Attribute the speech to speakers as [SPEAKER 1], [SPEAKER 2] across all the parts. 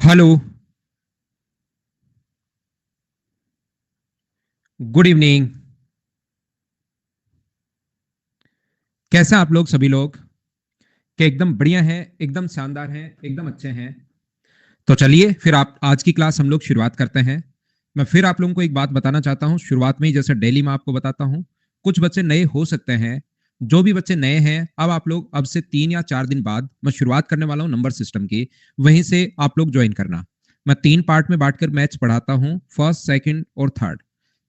[SPEAKER 1] Hello. Good evening. कैसे हैं आप लोग सभी लोग? क्या एकदम बढ़िया हैं, एकदम शानदार हैं, एकदम अच्छे हैं? तो चलिए फिर आप आज की क्लास हम लोग शुरुआत करते हैं। मैं फिर आप लोगों को एक बात बताना चाहता हूं शुरुआत में ही, जैसे डेली मैं आपको बताता हूं। कुछ बच्चे नए हो सकते हैं। जो भी बच्चे नए हैं, अब आप लोग अब से 3 या 4 दिन बाद मैं शुरुआत करने वाला हूं नंबर सिस्टम की। वहीं से आप लोग ज्वाइन करना। मैं 3 पार्ट में बांटकर मैथ्स पढ़ाता हूं, फर्स्ट, सेकंड और थर्ड।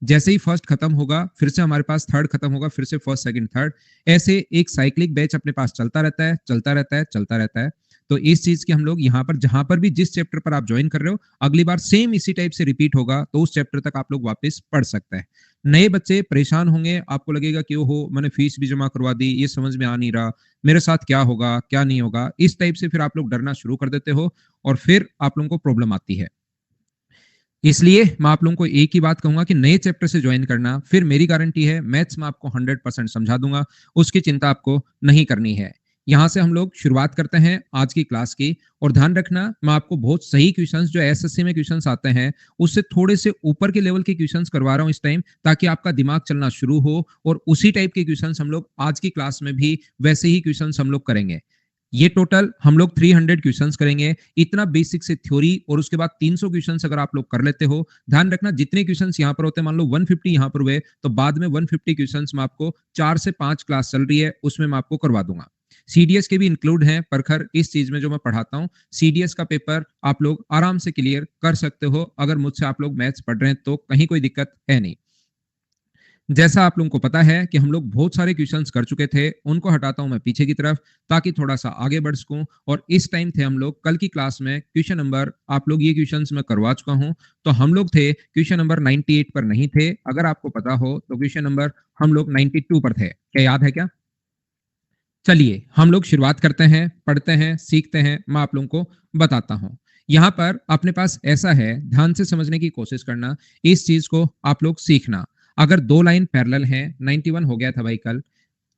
[SPEAKER 1] जैसे ही फर्स्ट खत्म होगा, फिर से हमारे पास थर्ड खत्म होगा, फिर से फर्स्ट, सेकंड, थर्ड। ऐसे एक साइक्लिक बैच अपने पास चलता रहता है, चलता रहता है, चलता रहता है। तो इस चीज की हम लोग यहाँ पर जहां पर भी जिस चैप्टर पर आप ज्वाइन कर रहे हो, अगली बार सेम इसी टाइप से रिपीट होगा, तो उस चैप्टर तक आप लोग वापस पढ़ सकते हैं। नए बच्चे परेशान होंगे, आपको लगेगा कि ओहो मैंने फीस भी जमा करवा दी, ये समझ में आ नहीं रहा, मेरे साथ क्या होगा क्या नहीं होगा, इस टाइप से फिर आप लोग डरना शुरू कर देते हो और फिर आप लोगों को प्रॉब्लम आती है। इसलिए मैं आप लोगों को एक ही बात कहूंगा कि नए चैप्टर से ज्वाइन करना, फिर मेरी गारंटी है मैथ्स में आपको 100% समझा दूंगा। उसकी चिंता आपको नहीं करनी है। यहां से हम लोग शुरुआत करते हैं आज की क्लास की। और ध्यान रखना, मैं आपको बहुत सही क्वेश्चंस जो एसएससी में क्वेश्चंस आते हैं, उससे थोड़े से ऊपर के लेवल के क्वेश्चंस करवा रहा हूं इस टाइम, ताकि आपका दिमाग चलना शुरू हो और उसी टाइप के क्वेश्चंस हम लोग आज की क्लास में भी वैसे ही क्वेश्चंस हम लोग करेंगे। ये टोटल हम लोग 300 क्वेश्चंस करेंगे। इतना बेसिक से थ्योरी और उसके बाद 300 क्वेश्चंस अगर आप लोग कर लेते हो, ध्यान रखना जितने क्वेश्चंस यहाँ पर होते हैं, मान लो 150 यहाँ पर हुए, तो बाद में 150 क्वेश्चंस में आपको 4 से 5 क्लास चल रही है, उसमें मैं आपको करवा दूंगा। सीडीएस के भी इंक्लूड हैं, परखर इस चीज में जो मैं पढ़ाता हूँ। सीडीएस का पेपर आप लोग आराम से क्लियर कर सकते हो, अगर मुझसे आप लोग मैथ्स पढ़ रहे हैं तो कहीं कोई दिक्कत है नहीं। जैसा आप लोगों को पता है कि हम लोग बहुत सारे क्वेश्चंस कर चुके थे, उनको हटाता हूं मैं पीछे की तरफ, ताकि थोड़ा सा आगे बढ़ सकूं। और इस टाइम थे हम लोग कल की क्लास में क्वेश्चन नंबर, आप लोग ये क्वेश्चंस मैं करवा चुका हूं। तो हम लोग थे क्वेश्चन नंबर 98 पर नहीं थे। अगर आपको पता हो तो क्वेश्चन नंबर हम लोग 92 पर थे, क्या याद है क्या? चलिए हम लोग शुरुआत करते हैं, पढ़ते हैं, सीखते हैं। मैं आप लोगों को बताता हूं। यहाँ पर अपने पास ऐसा है, ध्यान से समझने की कोशिश करना, इस चीज को आप लोग सीखना। अगर दो लाइन पैरेलल हैं, 91 हो गया था भाई कल।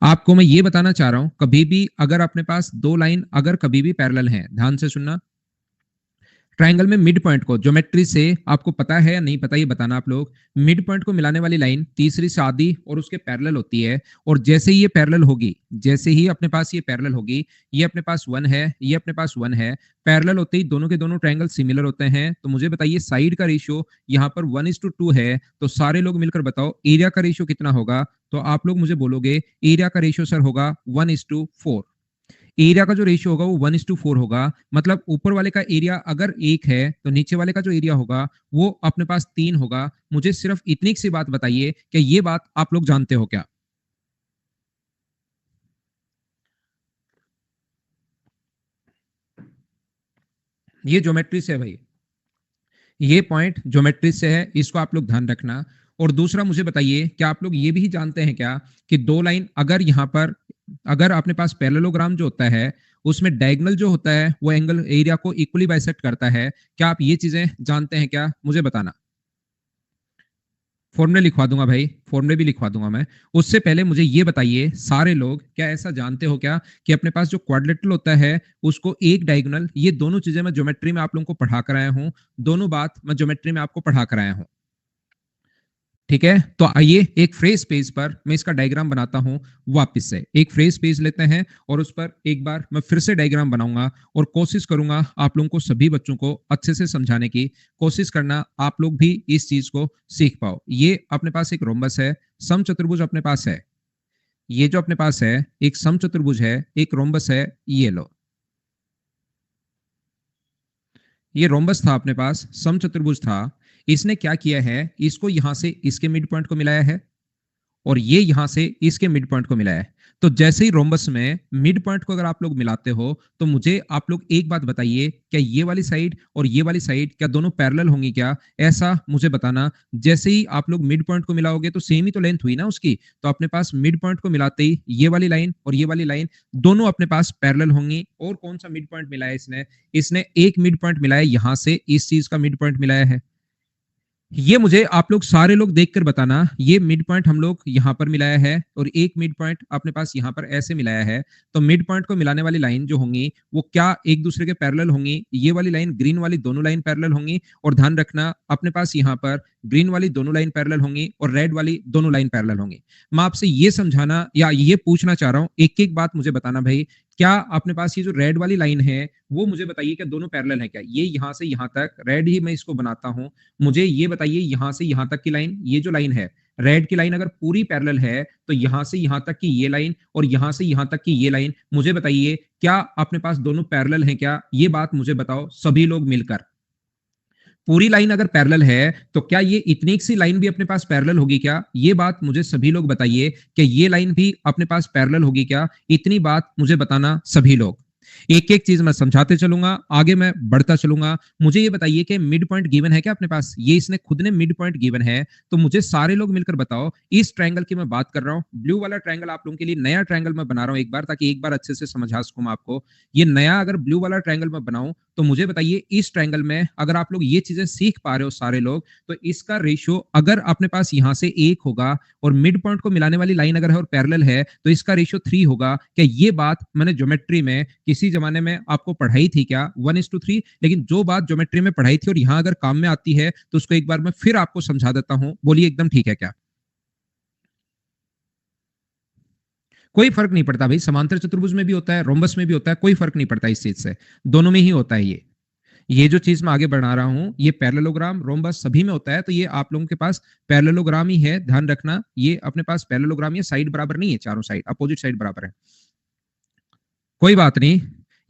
[SPEAKER 1] आपको मैं ये बताना चाह रहा हूं, कभी भी अगर अपने पास दो लाइन अगर कभी भी पैरेलल हैं, ध्यान से सुनना। ट्रायंगल में मिड पॉइंट को ज्योमेट्री से आपको पता है या नहीं पता, ये बताना आप लोग। मिड पॉइंट को मिलाने वाली लाइन तीसरी से आधी और उसके पैरेलल होती है। और जैसे ही ये पैरेलल होगी, जैसे ही अपने पास ये पैरेलल होगी, ये अपने पास 1 है, ये अपने पास 1 है, पैरेलल होते ही दोनों के दोनों ट्रायंगल सिमिलर होते हैं। तो मुझे बताइए साइड का रेशियो यहाँ पर 1:2 है। तो सारे लोग मिलकर बताओ एरिया का रेशियो कितना होगा। तो आप लोग मुझे बोलोगे एरिया का रेशियो सर होगा 1:4। एरिया का जो रेशियो होगा वो 1:4 होगा। मतलब ऊपर वाले का एरिया अगर 1 है, तो नीचे वाले का जो एरिया होगा वो अपने पास 3 होगा। मुझे सिर्फ इतनी सी बात बताइए, कि ये बात आप लोग जानते हो क्या? ये ज्योमेट्री से है भाई, ये पॉइंट ज्योमेट्री से है, इसको आप लोग ध्यान रखना। और दूसरा मुझे बताइए, क्या आप लोग ये भी जानते हैं क्या कि दो लाइन अगर यहाँ पर, अगर अपने पास पैरेललोग्राम जो होता है, उसमें डायगोनल जो होता है वो एंगल एरिया को इक्वली बाइसेक्ट करता है। क्या आप ये चीजें जानते हैं क्या? मुझे बताना। फॉर्मूले लिखवा दूंगा भाई, फॉर्मूले भी लिखवा दूंगा मैं। उससे पहले मुझे ये बताइए सारे लोग, क्या ऐसा जानते हो क्या कि अपने पास जो क्वाड्रिलेटरल होता है उसको एक डायगोनल, ये दोनों चीजें मैं ज्योमेट्री में आप लोगों को पढ़ा कर आया हूं। दोनों बात मैं ज्योमेट्री में आपको पढ़ा कर आया हूं। ठीक है, तो आइए एक फ्रेज पेज पर मैं इसका डायग्राम बनाता हूं। वापस से एक फ्रेज पेज लेते हैं और उस पर एक बार मैं फिर से डायग्राम बनाऊंगा और कोशिश करूंगा आप लोगों को, सभी बच्चों को अच्छे से समझाने की कोशिश करना, आप लोग भी इस चीज को सीख पाओ। ये अपने पास एक रोम्बस है, समचतुर्भुज अपने पास है। ये जो अपने पास है एक समचतुर्भुज है, एक रोम्बस है, ये लो। ये रोम्बस था अपने पास, समचतुर्भुज था। इसने क्या किया है, इसको यहां से इसके मिड पॉइंट को मिलाया है और ये यहां से इसके मिड पॉइंट को मिला है। तो जैसे ही रोम्बस में मिड पॉइंट को अगर आप लोग मिलाते हो, तो मुझे आप लोग एक बात बताइए, क्या ये वाली साइड और ये वाली साइड क्या दोनों पैरेलल होंगी क्या? ऐसा मुझे बताना। जैसे ही आप लोग मिड पॉइंट को मिलाओगे तो सेम ही तो लेंथ हुई ना उसकी। तो अपने पास मिड पॉइंट को मिलाते ही ये वाली लाइन और ये वाली लाइन दोनों अपने पास पैरेलल होंगी। और कौन सा मिड पॉइंट मिला है इसने? इसने एक मिड पॉइंट मिला है, यहां से इस चीज का मिड पॉइंट मिलाया है। ये मुझे आप लोग सारे लोग देखकर बताना, ये मिड पॉइंट हम लोग यहाँ पर मिलाया है और एक मिड पॉइंट अपने पास यहाँ पर ऐसे मिलाया है। तो मिड पॉइंट को मिलाने वाली लाइन जो होंगी वो क्या एक दूसरे के पैरेलल होंगी? ये वाली लाइन, ग्रीन वाली दोनों लाइन पैरेलल होंगी। और ध्यान रखना अपने पास यहाँ पर ग्रीन वाली दोनों लाइन पैरेलल होंगी और रेड वाली दोनों लाइन पैरेलल होंगी। मैं आपसे ये समझाना या ये पूछना चाह रहा हूँ, एक एक बात मुझे बताना भाई, क्या अपने पास ये जो रेड वाली लाइन है वो मुझे बताइए क्या दोनों पैरेलल है क्या? ये यहाँ से यहाँ तक रेड ही मैं इसको बनाता हूँ। मुझे ये बताइए यहां से यहां तक की लाइन, ये जो लाइन है रेड की लाइन अगर पूरी पैरेलल है तो यहां से यहां तक की ये लाइन और यहां से यहां तक की ये लाइन, मुझे बताइए क्या अपने पास दोनों पैरेलल हैं क्या? ये बात मुझे बताओ सभी लोग मिलकर। पूरी लाइन अगर पैरेलल है तो क्या ये इतनी सी लाइन भी अपने पास पैरेलल होगी क्या? ये बात मुझे सभी लोग बताइए कि ये लाइन भी अपने पास पैरेलल होगी क्या? इतनी बात मुझे बताना सभी लोग। एक एक चीज मैं समझाते चलूंगा, आगे मैं बढ़ता चलूंगा। मुझे ये बताइए कि मिड पॉइंट गिवन है क्या अपने पास? ये इसने खुद ने मिड पॉइंट गिवन है। तो मुझे सारे लोग मिलकर बताओ, इस ट्रायंगल की मैं बात कर रहा हूं, ब्लू वाला ट्रायंगल आप लोगों के लिए नया ट्रायंगल मैं बना रहा हूं एक बार, ताकि एक बार अच्छे से समझा सकूं मैं आपको। ये नया अगर ब्लू वाला ट्रायंगल मैं बनाऊं तो मुझे बताइए इस ट्रायंगल में अगर आप लोग ये चीजें सीख पा रहे हो सारे लोग, तो इसका रेशियो अगर अपने पास यहां से 1 होगा और मिड पॉइंट को मिलाने वाली लाइन अगर है और पैरेलल है तो इसका रेशियो 3 होगा। क्या ये बात मैंने ज्योमेट्री में किसी जमाने में आपको पढ़ाई थी क्या? 1:3। लेकिन जो बात ज्योमेट्री में पढ़ाई थी और यहां अगर काम में आती है तो उसको एक बार मैं फिर आपको समझा देता हूं, बोलिए एकदम ठीक है क्या? कोई फर्क नहीं पड़ता भाई, समांतर चतुर्भुज में भी होता है, रोम्बस में भी होता है, कोई फर्क नहीं पड़ता इस चीज से। दोनों में ही होता है ये जो चीज मैं आगे बढ़ा रहा हूं ये पैरेललोग्राम रोम्बस सभी में होता है। तो ये आप लोगों के पास पैरेललोग्राम ही है, ध्यान रखना ये अपने पास पैरेललोग्राम, ये साइड बराबर नहीं है, चारों साइड अपोजिट साइड बराबर है। कोई बात नहीं।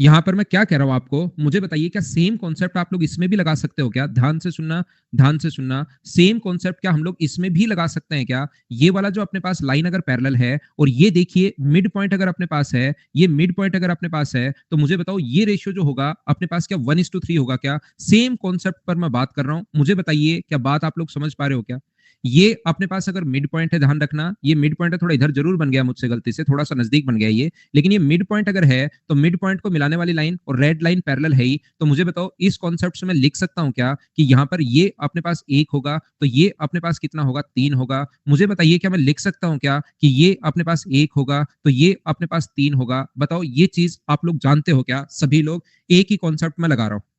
[SPEAKER 1] यहां पर मैं क्या कह रहा हूं आपको, मुझे बताइए क्या सेम कॉन्सेप्ट आप लोग इसमें भी लगा सकते हो क्या? ध्यान से सुनना, ध्यान से सुनना। सेम कॉन्सेप्ट क्या हम लोग इसमें भी लगा सकते हैं क्या? ये वाला जो अपने पास लाइन अगर पैरेलल है और ये देखिए मिड पॉइंट अगर अपने पास है, ये मिड पॉइंट अगर अपने पास है, तो मुझे बताओ ये रेशियो जो होगा अपने पास क्या 1:3 होगा क्या? सेम कॉन्सेप्ट पर मैं बात कर रहा हूं, मुझे बताइए क्या बात आप लोग समझ पा रहे हो क्या? ये अपने पास अगर मिड पॉइंट है, ध्यान रखना ये मिड पॉइंट है, थोड़ा इधर जरूर बन गया मुझसे गलती से, थोड़ा सा नजदीक बन गया ये, लेकिन ये मिड पॉइंट अगर है तो मिड पॉइंट को मिलाने वाली लाइन और रेड लाइन पैरेलल है ही। तो मुझे बताओ इस कॉन्सेप्ट से मैं लिख सकता हूं क्या कि यहां पर ये अपने पास 1 होगा तो ये अपने पास कितना होगा? 3 होगा। मुझे बताइए क्या मैं लिख सकता हूं क्या कि ये अपने पास 1 होगा तो ये अपने पास 3 होगा? बताओ ये चीज आप लोग जानते हो क्या सभी लोग? एक ही कॉन्सेप्ट में लगा रहा हूं।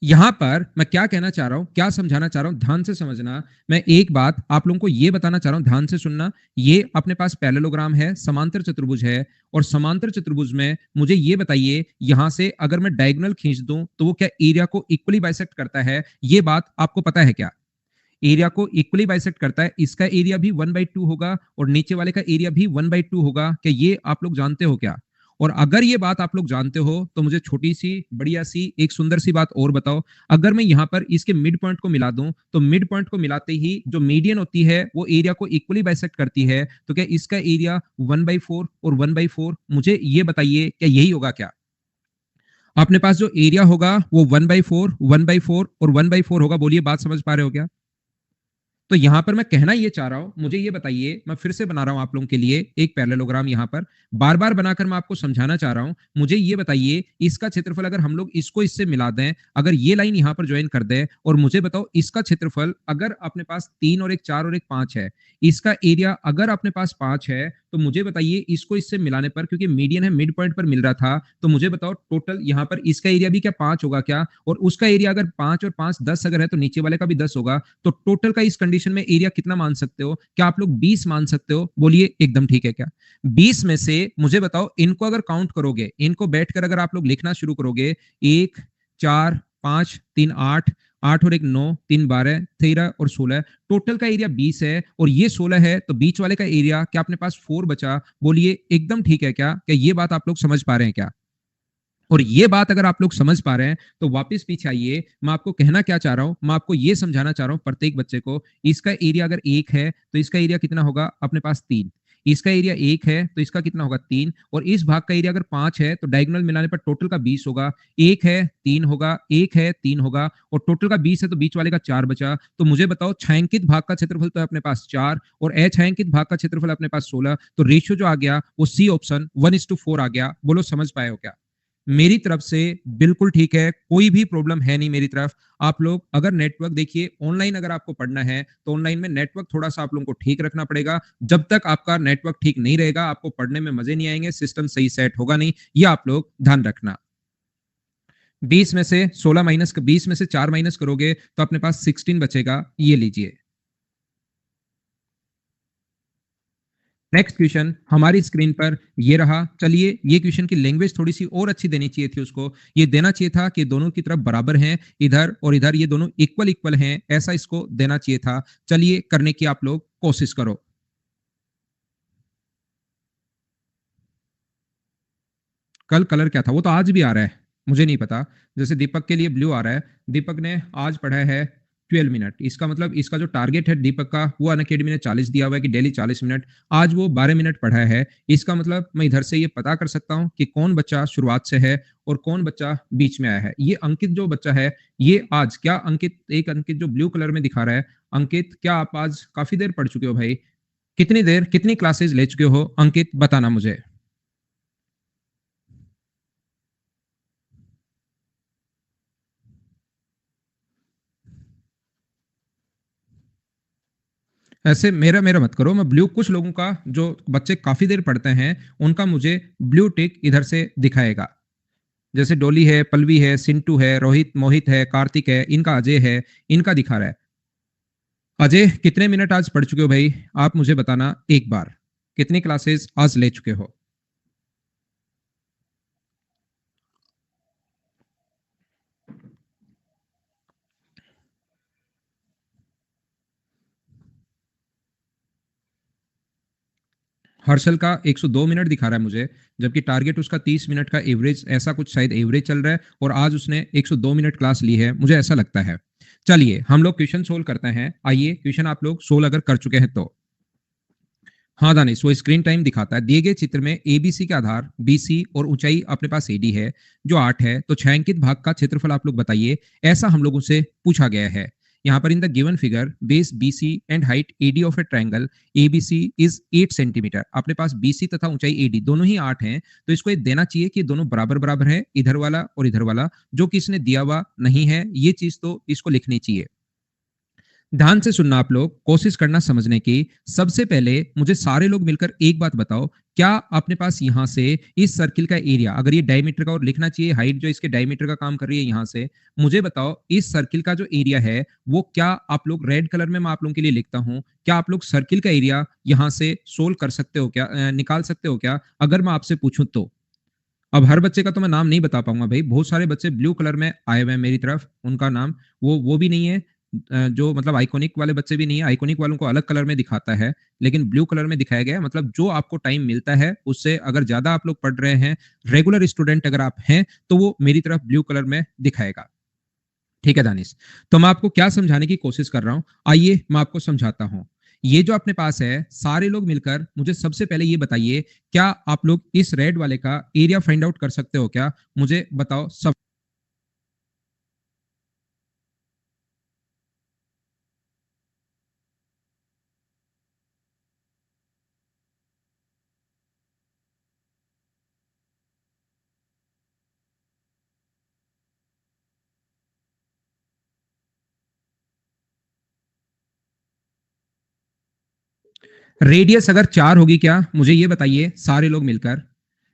[SPEAKER 1] यहां पर मैं क्या कहना चाह रहा हूं, क्या समझाना चाह रहा हूं, ध्यान से समझना। मैं एक बात आप लोगों को यह बताना चाह रहा हूं, ध्यान से सुनना। ये अपने पास पैरेललोग्राम है, समांतर चतुर्भुज है, और समांतर चतुर्भुज में मुझे ये बताइए यहां से अगर मैं डायगोनल खींच दूं तो वो क्या एरिया को इक्वली बाइसेक्ट करता है? ये बात आपको पता है क्या? एरिया को इक्वली बाइसेक्ट करता है, इसका एरिया भी 1/2 होगा और नीचे वाले का एरिया भी 1/2 होगा। क्या ये आप लोग जानते हो क्या? और अगर ये बात आप लोग जानते हो तो मुझे छोटी सी बढ़िया सी एक सुंदर सी बात और बताओ। अगर मैं यहां पर इसके मिड पॉइंट को मिला दूं तो मिड पॉइंट को मिलाते ही जो मीडियन होती है वो एरिया को इक्वली बाइसेक्ट करती है। तो क्या इसका एरिया 1/4 और 1/4, मुझे ये बताइए क्या यही होगा क्या? अपने पास जो एरिया होगा वो 1/4, 1/4 और 1/4 होगा। बोलिए बात समझ पा रहे हो क्या? तो यहां पर मैं कहना ये चाह रहा हूं, मुझे ये बताइए, मैं फिर से बना रहा हूं आप लोगों के लिए एक पैरेललोग्राम यहां पर, बार बार बनाकर मैं आपको समझाना चाह रहा हूं। मुझे ये बताइए इसका क्षेत्रफल अगर हम लोग इसको इससे मिला दें, अगर ये लाइन यहां पर ज्वाइन कर दें, और मुझे बताओ इसका क्षेत्रफल अगर अपने पास 3 और एक 4 और एक 5 है, इसका एरिया अगर अपने पास 5 है, तो मुझे बताइए इसको इससे मिलाने पर, क्योंकि मीडियन है मिड पॉइंट पर मिल रहा था, तो मुझे बताओ टोटल यहां पर इसका एरिया भी क्या 5 होगा क्या? और उसका एरिया अगर 5 और 5 10 अगर है तो नीचे वाले का भी 10 होगा। तो टोटल का इस कंडीशन में एरिया कितना मान सकते हो? क्या आप लोग 20 मान सकते हो? बोलिए एकदम ठीक है क्या? 20 में से मुझे बताओ इनको अगर काउंट करोगे, इनको बैठकर अगर आप लोग लिखना शुरू करोगे, 1 4 5 3 8, 8 और एक 9, 3 12, 13 और 16, टोटल का एरिया 20 है और ये 16 है, तो बीच वाले का एरिया क्या अपने पास 4 बचा? बोलिए एकदम ठीक है क्या? क्या ये बात आप लोग समझ पा रहे हैं क्या? और ये बात अगर आप लोग समझ पा रहे हैं तो वापस पीछे आइए, मैं आपको कहना क्या चाह रहा हूं, मैं आपको ये समझाना चाह रहा हूं प्रत्येक बच्चे को, इसका एरिया अगर 1 है तो इसका एरिया कितना होगा? अपने पास 3। इसका एरिया 1 है तो इसका कितना होगा? 3। और इस भाग का एरिया अगर 5 है तो डायगोनल मिलाने पर टोटल का 20 होगा। 1 है 3 होगा, 1 है 3 होगा, और टोटल का 20 है तो बीच वाले का 4 बचा। तो मुझे बताओ छायांकित भाग का क्षेत्रफल तो है अपने पास 4 और अछायांकित भाग का क्षेत्रफल अपने पास 16। तो रेशियो जो आ गया वो सी ऑप्शन 1:4 आ गया। बोलो समझ पाए हो क्या? मेरी तरफ से बिल्कुल ठीक है, कोई भी प्रॉब्लम है नहीं मेरी तरफ। आप लोग अगर नेटवर्क देखिए ऑनलाइन अगर आपको पढ़ना है, तो ऑनलाइन में नेटवर्क थोड़ा-सा आप लोगों को ठीक रखना पड़ेगा। जब तक आपका नेटवर्क ठीक नहीं रहेगा, आपको पढ़ने में मज़े नहीं आएँगे, सिस्टम सही सेट होगा नहीं, ये आप लोग ध्यान रखना। 20 में से 16 माइनस 20 में से 4 माइनस करोगे, तो अपने पास 16 बचेगा, ये लीजिए। नेक्स्ट क्वेश्चन हमारी स्क्रीन पर ये रहा। चलिए ये क्वेश्चन की लैंग्वेज थोड़ी-सी और अच्छी देनी चाहिए थी उसको। ये देना चाहिए था कि दोनों की तरफ बराबर हैं, इधर और इधर ये दोनों इक्वल-इक्वल हैं, ऐसा इसको देना चाहिए था। चलिए करने की आप लोग कोशिश करो। कल कलर क्या था? वो तो आज भी आ रहा है, मुझे नहीं पता। जैसे दीपक के लिए ब्लू आ रहा है, दीपक ने आज पढ़ा है 12 मिनट। इसका मतलब इसका जो टारगेट है दीपक का, वो अनअकैडमी ने 40 दिया हुआ है कि डेली 40 मिनट। आज वो 12 मिनट पढ़ा है। इसका मतलब मैं इधर से ये पता कर सकता हूँ कि कौन बच्चा शुरुआत से है और कौन बच्चा बीच में आया है। ये अंकित जो बच्चा है, ये आज क्या अंकित एक अंकित जो ब्लू कलर में दिखा रहा है, अंकित क्या आप आज काफ़ी देर पढ़ चुके हो भाई? कितनी देर, कितनी क्लासेस ले चुके हो? अंकित बताना मुझे। ऐसे मेरा मेरा मत करो। मैं ब्लू कुछ लोगों का जो बच्चे काफ़ी देर पढ़ते हैं, उनका मुझे ब्लू टिक इधर से दिखाएगा। जैसे डॉली है, पल्लवी है, सिंटू है, रोहित मोहित है, कार्तिक है, इनका अजय है, इनका दिखा रहा है। अजय कितने मिनट आज पढ़ चुके हो भाई? आप मुझे बताना एक बार। कितनी क्लासेस आज ले चुके हो? हर्षल का 102 मिनट दिखा रहा है मुझे, जबकि टारगेट उसका 30 मिनट का एवरेज ऐसा कुछ शायद एवरेज चल रहा है और आज उसने 102 मिनट क्लास ली है, मुझे ऐसा लगता है। चलिए, हम लोग क्वेश्चन सोल्व करते हैं। आइए, क्वेश्चन आप लोग सोल्व अगर कर चुके हैं तो। हाँ, दानिश, वो स्क्रीन टाइम दिखाता है। दिए गए चित्र में एबीसी के आधार बीसी और ऊंचाई अपने पास एडी है, जो 8 है, तो छायांकित भाग का क्षेत्रफल आप लोग बताइए। ऐसा हम लोगों से पूछा गया है। यहाँ पर in the given figure base BC and height AD of a triangle ABC is 8 centimetre. अपने पास बीसी तथा ऊंचाई एडी दोनों ही 8 हैं, तो इसको ये देना चाहिए कि दोनों बराबर बराबर है, इधर वाला और इधर वाला। जो कि इसने दिया हुआ नहीं है, ये चीज तो इसको लिखनी चाहिए। ध्यान से सुनना आप लोग, कोशिश करना समझने की। सबसे पहले मुझे सारे लोग मिलकर एक बात बताओ, क्या अपने पास यहां से इस सर्किल का एरिया, अगर ये डायमीटर का और लिखना चाहिए हाइट जो इसके डायमीटर का काम कर रही है यहां से, मुझे बताओ इस सर्किल का जो एरिया है वो क्या आप लोग रेड कलर में मैं आप लोगों के लिए लिखता हूं, क्या आप लोग सर्किल का एरिया यहां से सोल्व कर सकते हो क्या, निकाल सकते हो क्या, अगर मैं आपसे पूछूं तो। अब हर बच्चे का तो मैं नाम नहीं बता पाऊंगा भाई, बहुत सारे बच्चे ब्लू कलर में आए हुए हैं मेरी तरफ, उनका नाम वो भी नहीं है। जो मतलब आइकॉनिक वाले बच्चे भी नहीं है, आइकॉनिक वालों को अलग कलर में दिखाता है, लेकिन ब्लू कलर में दिखाया गया है। मतलब जो आपको टाइम मिलता है उससे अगर ज्यादा आप लोग पढ़ रहे हैं, रेगुलर स्टूडेंट अगर आप हैं, तो वो मेरी तरफ ब्लू कलर में दिखाएगा। ठीक है दानिश, तो मैं आपको क्या समझाने की कोशिश कर रहा हूं, आइए मैं आपको समझाता हूं। ये जो अपने पास है, सारे लोग मिलकर मुझे सबसे पहले ये बताइए, क्या आप लोग इस रेड वाले का एरिया फाइंड आउट कर सकते हो क्या? मुझे बताओ सब। रेडियस अगर 4 होगी क्या, मुझे ये बताइए सारे लोग मिलकर।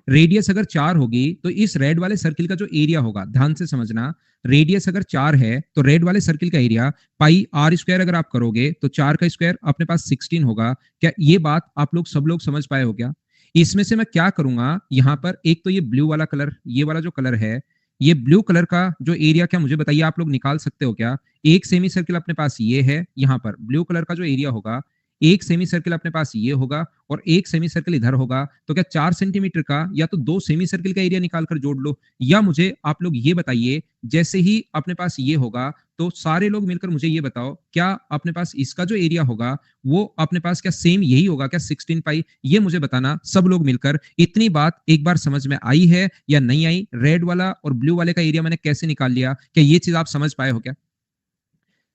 [SPEAKER 1] रेडियस अगर 4 होगी तो इस रेड वाले सर्किल का जो एरिया होगा, ध्यान से समझना, रेडियस अगर 4 है तो रेड वाले सर्किल का एरिया पाई आर स्क्वायर अगर आप करोगे तो 4 का स्क्वायर अपने पास 16 होगा। क्या ये बात आप लोग सब लोग समझ पाए हो क्या? इसमें से मैं क्या करूंगा, यहां पर एक तो ये ब्लू वाला कलर, ये वाला जो कलर है, ये ब्लू कलर का जो एरिया, क्या मुझे बताइए आप लोग निकाल सकते हो क्या? एक सेमी सर्किल अपने पास ये है, यहां पर ब्लू कलर का जो एरिया होगा, एक सेमी सर्किल अपने पास ये होगा और एक सेमी सर्किल इधर होगा, तो क्या 4 सेंटीमीटर का या तो दो सेमी सर्किल का एरिया निकाल कर जोड़ लो, या मुझे आप लोग ये बताइए, जैसे ही अपने पास ये होगा तो सारे लोग मिलकर मुझे ये बताओ, क्या अपने पास इसका जो एरिया होगा वो अपने पास क्या सेम यही होगा क्या, 16 पाई? ये मुझे बताना सब लोग मिलकर। इतनी बात एक बार समझ में आई है या नहीं आई? रेड वाला और ब्लू वाले का एरिया मैंने कैसे निकाल लिया, क्या ये चीज आप समझ पाए हो क्या?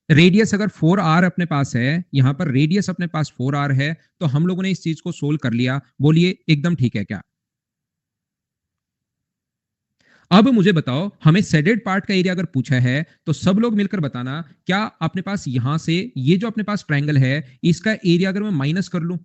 [SPEAKER 1] रेडियस अगर 4r अपने पास है, यहां पर रेडियस अपने पास 4r है, तो हम लोगों ने इस चीज को सोल्व कर लिया। बोलिए एकदम ठीक है क्या? अब मुझे बताओ, हमें शेडेड पार्ट का एरिया अगर पूछा है तो सब लोग मिलकर बताना, क्या अपने पास यहां से ये जो अपने पास ट्रायंगल है, इसका एरिया अगर मैं माइनस कर लूं,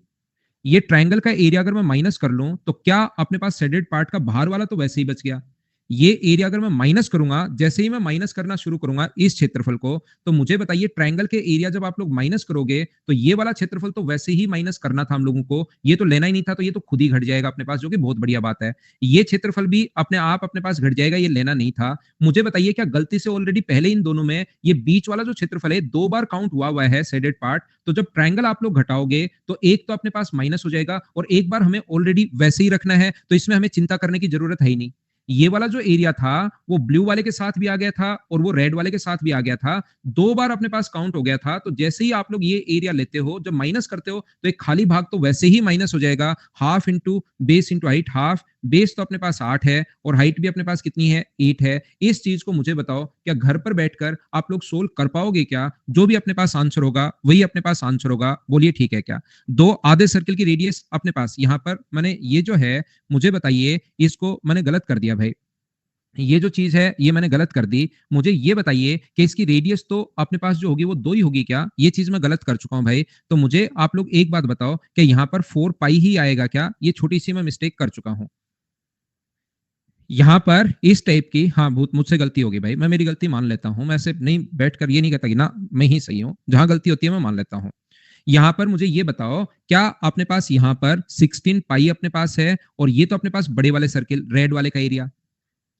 [SPEAKER 1] ये ट्रायंगल का एरिया अगर मैं माइनस कर लूं, तो क्या अपने पास शेडेड पार्ट का बाहर वाला तो वैसे ही बच गया। ये एरिया अगर मैं माइनस करूंगा, जैसे ही मैं माइनस करना शुरू करूंगा इस क्षेत्रफल को, तो मुझे बताइए ट्रायंगल के एरिया जब आप लोग माइनस करोगे, तो ये वाला क्षेत्रफल तो वैसे ही माइनस करना था हम लोगों को, ये तो लेना ही नहीं था, तो ये तो खुद ही घट जाएगा अपने पास, जो कि बहुत बढ़िया बात है। ये क्षेत्रफल भी अपने आप अपने पास घट जाएगा, ये लेना नहीं था। मुझे बताइए, क्या गलती से ऑलरेडी पहले इन दोनों में ये बीच वाला जो क्षेत्रफल है 2 बार काउंट हुआ है शेडेड पार्ट, तो जब ट्रायंगल आप लोग घटाओगे तो एक तो अपने पास माइनस हो जाएगा और एक बार हमें ऑलरेडी वैसे ही रखना है, तो इसमें हमें चिंता करने की जरूरत है ही नहीं। ये वाला जो एरिया था वो ब्लू वाले के साथ भी आ गया था और वो रेड वाले के साथ भी आ गया था, 2 बार अपने पास काउंट हो गया था। तो जैसे ही आप लोग ये एरिया लेते हो, जब माइनस करते हो, तो एक खाली भाग तो वैसे ही माइनस हो जाएगा, half into base into height, half base तो अपने पास 8 है और हाइट भी अपने पास कितनी है, 8 है। इस चीज को मुझे बताओ, क्या घर पर बैठकर आप लोग सोल्व कर पाओगे क्या? जो भी अपने पास आंसर होगा वही अपने पास आंसर होगा, बोलिए ठीक है क्या? दो आधे सर्किल की रेडियस अपने पास, यहां पर मैंने ये जो है, मुझे बताइए, इसको मैंने गलत कर दिया भाई, ये जो चीज है ये मैंने गलत कर दी। मुझे ये बताइए कि इसकी रेडियस तो अपने पास जो होगी वो 2 ही होगी क्या? ये चीज मैं गलत कर चुका हूं भाई। तो मुझे आप लोग एक बात बताओ कि यहाँ पर 4 पाई ही आएगा क्या? ये छोटी सी मैं मिस्टेक कर चुका हूं यहाँ पर इस टाइप की। हाँ, बहुत मुझसे गलती होगी भाई, मैं मेरी गलती मान लेता हूँ, मैं सिर्फ नहीं बैठकर ये नहीं कहता कि ना मैं ही सही हूँ, जहां गलती होती है मैं मान लेता हूँ। यहाँ पर मुझे ये बताओ, क्या अपने पास यहाँ पर 16 पाई अपने पास है, और ये तो अपने पास बड़े वाले सर्किल रेड वाले का एरिया,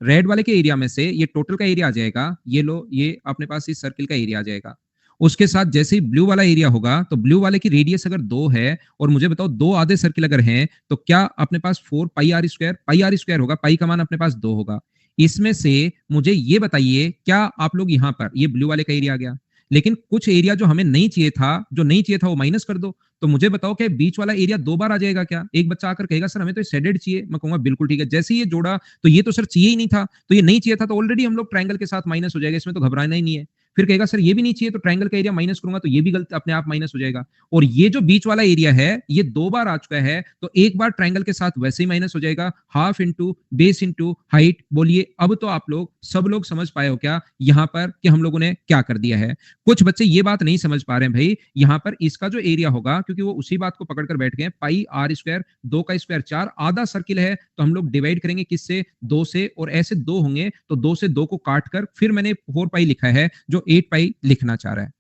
[SPEAKER 1] रेड वाले के एरिया में से ये टोटल का एरिया आ जाएगा, ये लो, ये अपने पास इस सर्किल का एरिया आ जाएगा। उसके साथ जैसे ही ब्लू वाला एरिया होगा, तो ब्लू वाले की रेडियस अगर 2 है, और मुझे बताओ 2 आधे सर्किल अगर हैं, तो क्या अपने पास 4 pi R square, pi R square होगा, पाई का मान अपने पास 2 होगा। इसमें से मुझे ये बताइए, क्या आप लोग यहाँ पर, ये ब्लू वाले का एरिया आ गया, लेकिन कुछ एरिया जो हमें नहीं चाहिए था, जो नहीं चाहिए था वो माइनस कर दो। तो मुझे बताओ, क्या बीच वाला एरिया 2 बार आ जाएगा क्या? एक बच्चा आकर कहेगा सर हमें तो शेडेड चाहिए, मैं कहूंगा बिल्कुल ठीक है। जैसे ही ये जोड़ा, तो ये तो सर चाहिए ही नहीं था, तो ये नहीं चाहिए था, तो ऑलरेडी हम लोग ट्रायंगल के साथ माइनस हो जाएगा, इसमें तो घबराना ही नहीं है। फिर कहेगा सर ये भी नहीं चाहिए, तो ट्रायंगल का एरिया माइनस करूंगा तो ये भी गलत अपने आप माइनस हो जाएगा। और ये जो बीच वाला एरिया है ये 2 बार आ चुका है, तो एक बार ट्रायंगल के साथ वैसे ही माइनस हो जाएगा, half into base into height. बोलिए अब तो आप लोग सब लोग समझ पाए हो क्या यहाँ पर कि हम लोगों ने क्या कर दिया है? कुछ बच्चे ये बात नहीं समझ पा रहे हैं भाई, यहाँ पर इसका जो एरिया होगा, क्योंकि वो उसी बात को पकड़कर बैठ गए, पाई आर स्क्वायर, 2 का स्क्वायर 4, आधा सर्किल है, तो हम लोग डिवाइड करेंगे किससे, 2 से, और ऐसे 2 होंगे तो 2 से 2 को काट कर फिर मैंने 4 पाई लिखा है, जो 8 पाई लिखना चाह रहा है।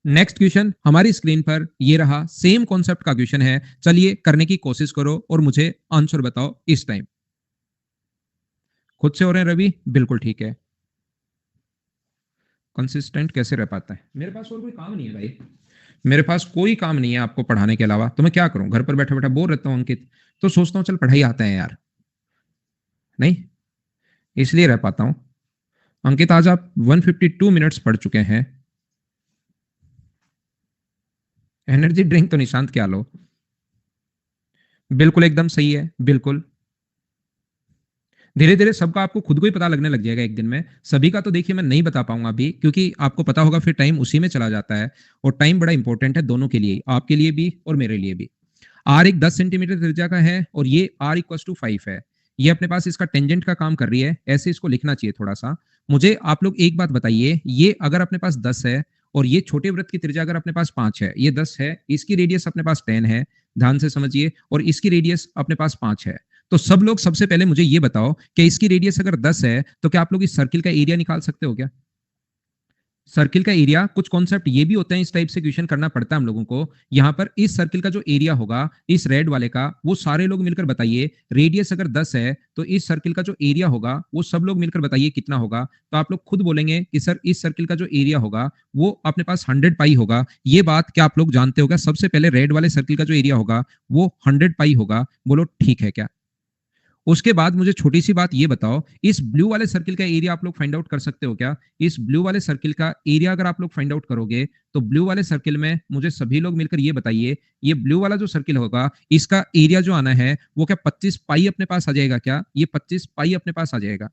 [SPEAKER 1] नेक्स्ट क्वेश्चन हमारी स्क्रीन पर ये रहा, सेम कॉन्सेप्ट का क्वेश्चन है, चलिए करने की कोशिश करो और मुझे आंसर बताओ इस टाइम। खुद से हो रहे हैं रवि? बिल्कुल ठीक है। कंसिस्टेंट कैसे रह पाता है? मेरे पास और कोई काम नहीं है भाई, मेरे पास कोई काम नहीं है आपको पढ़ाने के अलावा, तो मैं क्या करूं, घर पर बैठा बैठा बोर रहता हूं अंकित, तो सोचता हूं चल पढ़ाई आता है यार, नहीं, इसलिए रह पाता हूं। अंकित आज आप 152 मिनट्स पढ़ चुके हैं। एनर्जी ड्रिंक तो निशांत क्या लो, बिल्कुल एकदम सही है, बिल्कुल। धीरे धीरे सबका आपको खुद को ही पता लगने लग जाएगा एक दिन में, सभी का तो देखिए मैं नहीं बता पाऊंगा अभी, क्योंकि आपको पता होगा फिर टाइम उसी में चला जाता है, और टाइम बड़ा इंपॉर्टेंट है दोनों के लिए, आपके लिए भी और मेरे लिए भी। आर एक 10 सेंटीमीटर त्रिज्या का है और ये आर इक्वल टू 5 है, ये अपने पास इसका टेंजेंट का काम कर रही है, ऐसे इसको लिखना चाहिए थोड़ा सा। मुझे आप लोग एक बात बताइए, ये अगर अपने पास 10 है और ये छोटे वृत्त की त्रिज्या अगर अपने पास 5 है, ये 10 है, इसकी रेडियस अपने पास 10 है, ध्यान से समझिए, और इसकी रेडियस अपने पास 5 है। तो सब लोग सबसे पहले मुझे ये बताओ कि इसकी रेडियस अगर 10 है, तो क्या आप लोग इस सर्किल का एरिया निकाल सकते हो क्या? सर्किल का एरिया, कुछ कॉन्सेप्ट ये भी होते हैं, इस टाइप से क्वेश्चन करना पड़ता है हम लोगों को। यहाँ पर इस सर्किल का जो एरिया होगा, इस रेड वाले का, वो सारे लोग मिलकर बताइए, रेडियस अगर 10 है तो इस सर्किल का जो एरिया होगा वो सब लोग मिलकर बताइए कितना होगा। तो आप लोग खुद बोलेंगे कि सर इस सर्किल का जो एरिया होगा वो अपने पास 100 पाई होगा। ये बात क्या आप लोग जानते होगा? सबसे पहले रेड वाले सर्किल का जो एरिया होगा वो 100 पाई होगा, बोलो ठीक है क्या? उसके बाद मुझे छोटी सी बात ये बताओ, इस ब्लू वाले सर्किल का एरिया आप लोग फाइंड आउट कर सकते हो क्या? इस ब्लू वाले सर्किल का एरिया अगर आप लोग फाइंड आउट करोगे, तो ब्लू वाले सर्किल में मुझे सभी लोग मिलकर ये बताइए, ये ब्लू वाला जो सर्किल होगा इसका एरिया जो आना है वो क्या 25 पाई अपने पास आ जाएगा क्या? ये 25 पाई अपने पास आ जाएगा।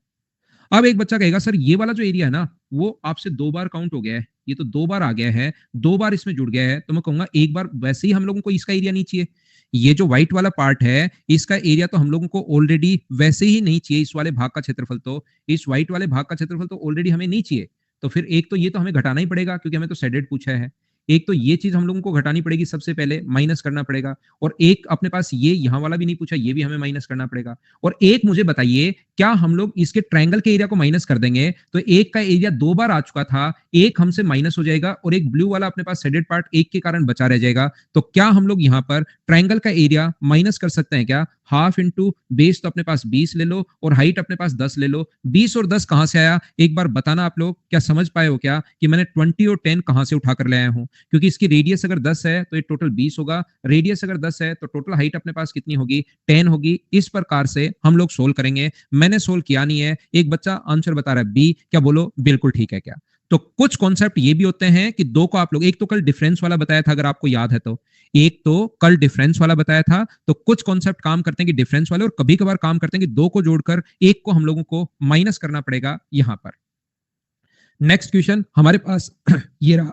[SPEAKER 1] अब एक बच्चा कहेगा सर ये वाला जो एरिया है ना वो आपसे 2 बार काउंट हो गया है, ये तो 2 बार आ गया है, 2 बार इसमें जुड़ गया है, तो मैं कहूंगा एक बार वैसे ही हम लोगों को इसका एरिया नहीं चाहिए, ये जो व्हाइट वाला पार्ट है इसका एरिया तो हम लोगों को ऑलरेडी वैसे ही नहीं चाहिए, इस वाले भाग का क्षेत्रफल, तो इस व्हाइट वाले भाग का क्षेत्रफल तो ऑलरेडी हमें नहीं चाहिए। तो फिर एक तो ये तो हमें घटाना ही पड़ेगा क्योंकि हमें तो शेडेड पूछा है। एक तो ये चीज हम लोगों को घटानी पड़ेगी, सबसे पहले माइनस करना पड़ेगा। और एक अपने पास ये यहाँ वाला भी नहीं पूछा, ये भी हमें माइनस करना पड़ेगा। और एक मुझे बताइए, क्या हम लोग इसके ट्रायंगल के एरिया को माइनस कर देंगे तो एक का एरिया 2 बार आ चुका था, एक हमसे माइनस हो जाएगा और एक ब्लू वाला अपने पास शेडेड पार्ट एक के कारण बचा रह जाएगा। तो क्या हम लोग यहाँ पर ट्रायंगल का एरिया माइनस कर सकते हैं क्या? हाफ इंटू बेस तो अपने पास 20 ले लो और हाइट अपने पास 10 ले लो। 20 और 10 कहां से आया, एक बार बताना आप लोग, क्या समझ पाए हो क्या कि मैंने 20 और 10 कहां से उठा कर ले आया हूं? क्योंकि इसकी रेडियस अगर 10 है तो ये टोटल 20 होगा, रेडियस अगर 10 है तो टोटल हाइट अपने पास कितनी होगी? 10 होगी। इस प्रकार से हम लोग सोल्व करेंगे। मैंने सोल्व किया नहीं है, एक बच्चा आंसर बता रहा है बी, क्या बोलो बिल्कुल ठीक है क्या? तो कुछ कॉन्सेप्ट ये भी होते हैं कि दो को आप लोग, एक तो कल डिफरेंस वाला बताया था अगर आपको याद है तो, एक तो कल डिफरेंस वाला बताया था, तो कुछ कॉन्सेप्ट काम करते हैं कि डिफरेंस वाले, और कभी कभार काम करते हैं कि दो को जोड़कर एक को हम लोगों को माइनस करना पड़ेगा यहां पर। नेक्स्ट क्वेश्चन हमारे पास ये रहा।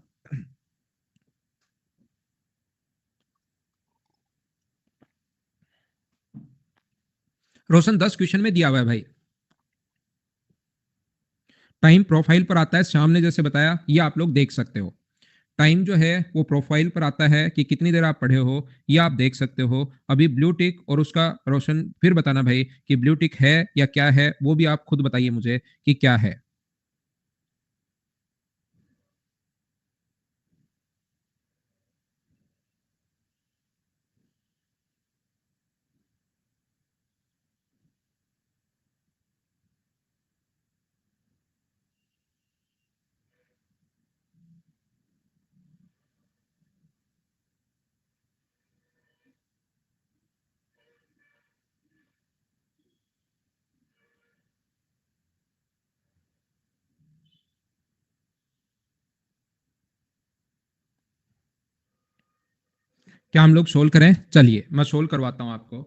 [SPEAKER 1] रोशन 10 क्वेश्चन में दिया हुआ है भाई। टाइम प्रोफाइल पर आता है, श्याम ने जैसे बताया, ये आप लोग देख सकते हो। टाइम जो है वो प्रोफाइल पर आता है कि कितनी देर आप पढ़े हो, ये आप देख सकते हो। अभी ब्लू टिक और उसका रोशन फिर बताना भाई कि ब्लू टिक है या क्या है, वो भी आप खुद बताइए मुझे कि क्या है। क्या हम लोग सोल्व करें? चलिए मैं सोल्व करवाता हूं आपको।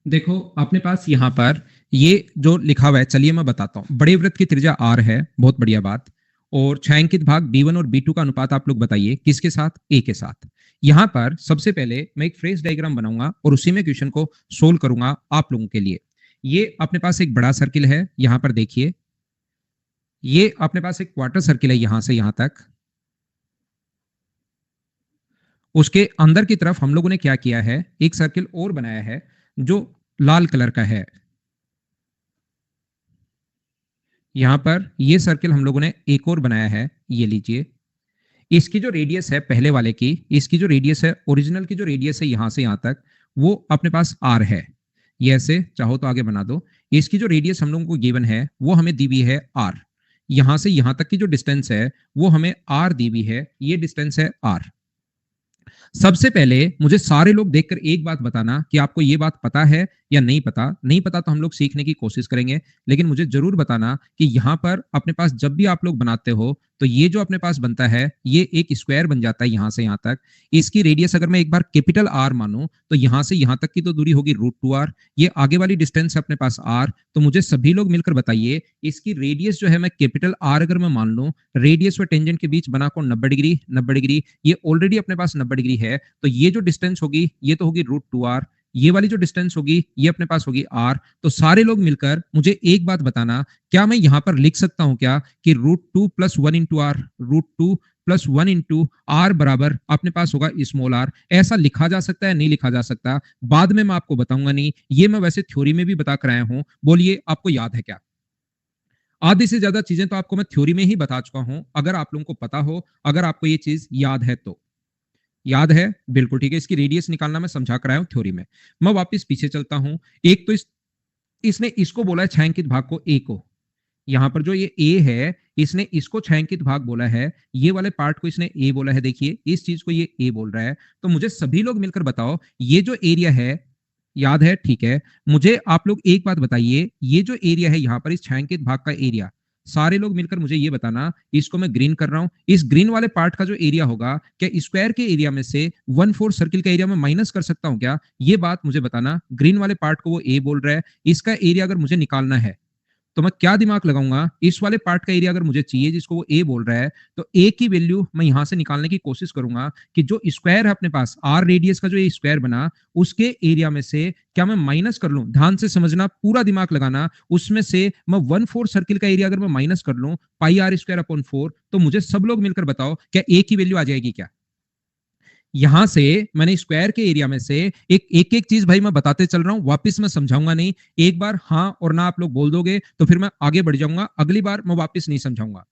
[SPEAKER 1] देखो अपने पास यहाँ पर ये जो लिखा हुआ है, चलिए मैं बताता हूँ। बड़े वृत्त की त्रिज्या आर है, बहुत बढ़िया बात। और छायांकित भाग B1 और B2 का अनुपात आप लोग बताइए किसके साथ? ए के साथ। यहाँ पर सबसे पहले मैं एक फ्रेज डायग्राम बनाऊंगा और उसी में क्वेश्चन को सोल्व करूंगा आप लोगों के लिए। ये अपने पास एक बड़ा सर्किल है, यहाँ पर देखिए। ये अपने पास एक क्वार्टर सर्किल है यहां से यहां तक। उसके अंदर की तरफ हम लोगों ने क्या किया है, एक सर्किल और बनाया है जो लाल कलर का है। यहां पर ये सर्किल हम लोगों ने एक और बनाया है, ये लीजिए। इसकी जो रेडियस है पहले वाले की, इसकी जो रेडियस है, ओरिजिनल की जो रेडियस है यहां से यहां तक, वो अपने पास आर है। ये ऐसे चाहो तो आगे बना दो। इसकी जो रेडियस हम लोगों को गिवन है वो हमें दी हुई है आर। यहां से यहां तक की जो डिस्टेंस है वो हमें आर दी हुई है, ये डिस्टेंस है आर। सबसे पहले मुझे सारे लोग देखकर एक बात बताना कि आपको ये बात पता है या नहीं पता। नहीं पता तो हम लोग सीखने की कोशिश करेंगे, लेकिन मुझे जरूर बताना कि यहां पर अपने पास जब भी आप लोग बनाते हो तो ये जो अपने पास बनता है ये एक स्क्वायर बन जाता है यहां से यहां तक। इसकी रेडियस अगर मैं एक बार कैपिटल आर मानूं तो यहां से यहां तक की तो दूरी होगी √2r। ये आगे वाली डिस्टेंस है अपने पास आर। तो मुझे सभी लोग मिलकर बताइए इसकी रेडियस जो है मैं कैपिटल आर अगर मैं मान लूं, रेडियस व टेंजेंट के बीच बना कोण 90 डिग्री, 90 डिग्री। ये ऑलरेडी अपने पास 90 डिग्री है, तो ये जो डिस्टेंस होगी ये तो होगी √2r। ये वाली जो डिस्टेंस होगी ये अपने पास होगी r। तो सारे लोग मिलकर मुझे एक बात बताना, क्या मैं यहां पर लिख सकता हूं क्या कि √2 + 1 इंटू आर, √2 + 1 इंटू आर बराबर अपने पास होगा स्मॉल आर? ऐसा लिखा जा सकता है, नहीं लिखा जा सकता? बाद में मैं आपको बताऊंगा, नहीं ये मैं वैसे थ्योरी में भी बता कर आया हूं। बोलिए आपको याद है क्या? आधी से ज्यादा चीजें तो आपको मैं थ्योरी में ही बता चुका हूं, अगर आप लोगों को पता हो, अगर आपको ये चीज याद है तो। याद है? बिल्कुल ठीक है। इसकी रेडियस निकालना मैं समझा कर आया हूं थ्योरी में। मैं वापस पीछे चलता हूं। एक तो इसने इसको बोला है छायांकित भाग को ए को। यहां पर जो ये ए है इसने इसको छायांकित भाग बोला है, ये वाले पार्ट को इसने ए बोला है। देखिए इस चीज को ये ए बोल रहा है। तो मुझे सभी लोग मिलकर बताओ ये जो एरिया है, याद है? ठीक है। मुझे आप लोग एक बात बताइए, ये जो एरिया है यहां पर इस छायांकित भाग का एरिया, सारे लोग मिलकर मुझे ये बताना। इसको मैं ग्रीन कर रहा हूं। इस ग्रीन वाले पार्ट का जो एरिया होगा, क्या स्क्वायर के एरिया में से 1/4 सर्किल का एरिया में माइनस कर सकता हूं क्या? ये बात मुझे बताना। ग्रीन वाले पार्ट को वो ए बोल रहा है, इसका एरिया अगर मुझे निकालना है तो मैं क्या दिमाग लगाऊंगा, इस वाले पार्ट का एरिया अगर मुझे चाहिए जिसको वो ए बोल रहा है, तो ए की वैल्यू मैं यहां से निकालने की कोशिश करूंगा कि जो स्क्वायर है अपने पास आर रेडियस का जो ये स्क्वायर बना, उसके एरिया में से क्या मैं माइनस कर लूं, ध्यान से समझना, पूरा दिमाग लगाना, उसमें से मैं 1/4 सर्किल का एरिया अगर मैं माइनस कर लूं पाई आर स्क्वायर अपॉन 4, तो मुझे सब लोग मिलकर बताओ क्या ए की वैल्यू आ जाएगी क्या? यहां से मैंने स्क्वायर के एरिया में से एक एक एक चीज भाई मैं बताते चल रहा हूं, वापस मैं समझाऊंगा नहीं। एक बार हाँ और ना आप लोग बोल दोगे तो फिर मैं आगे बढ़ जाऊंगा, अगली बार मैं वापस नहीं समझाऊंगा।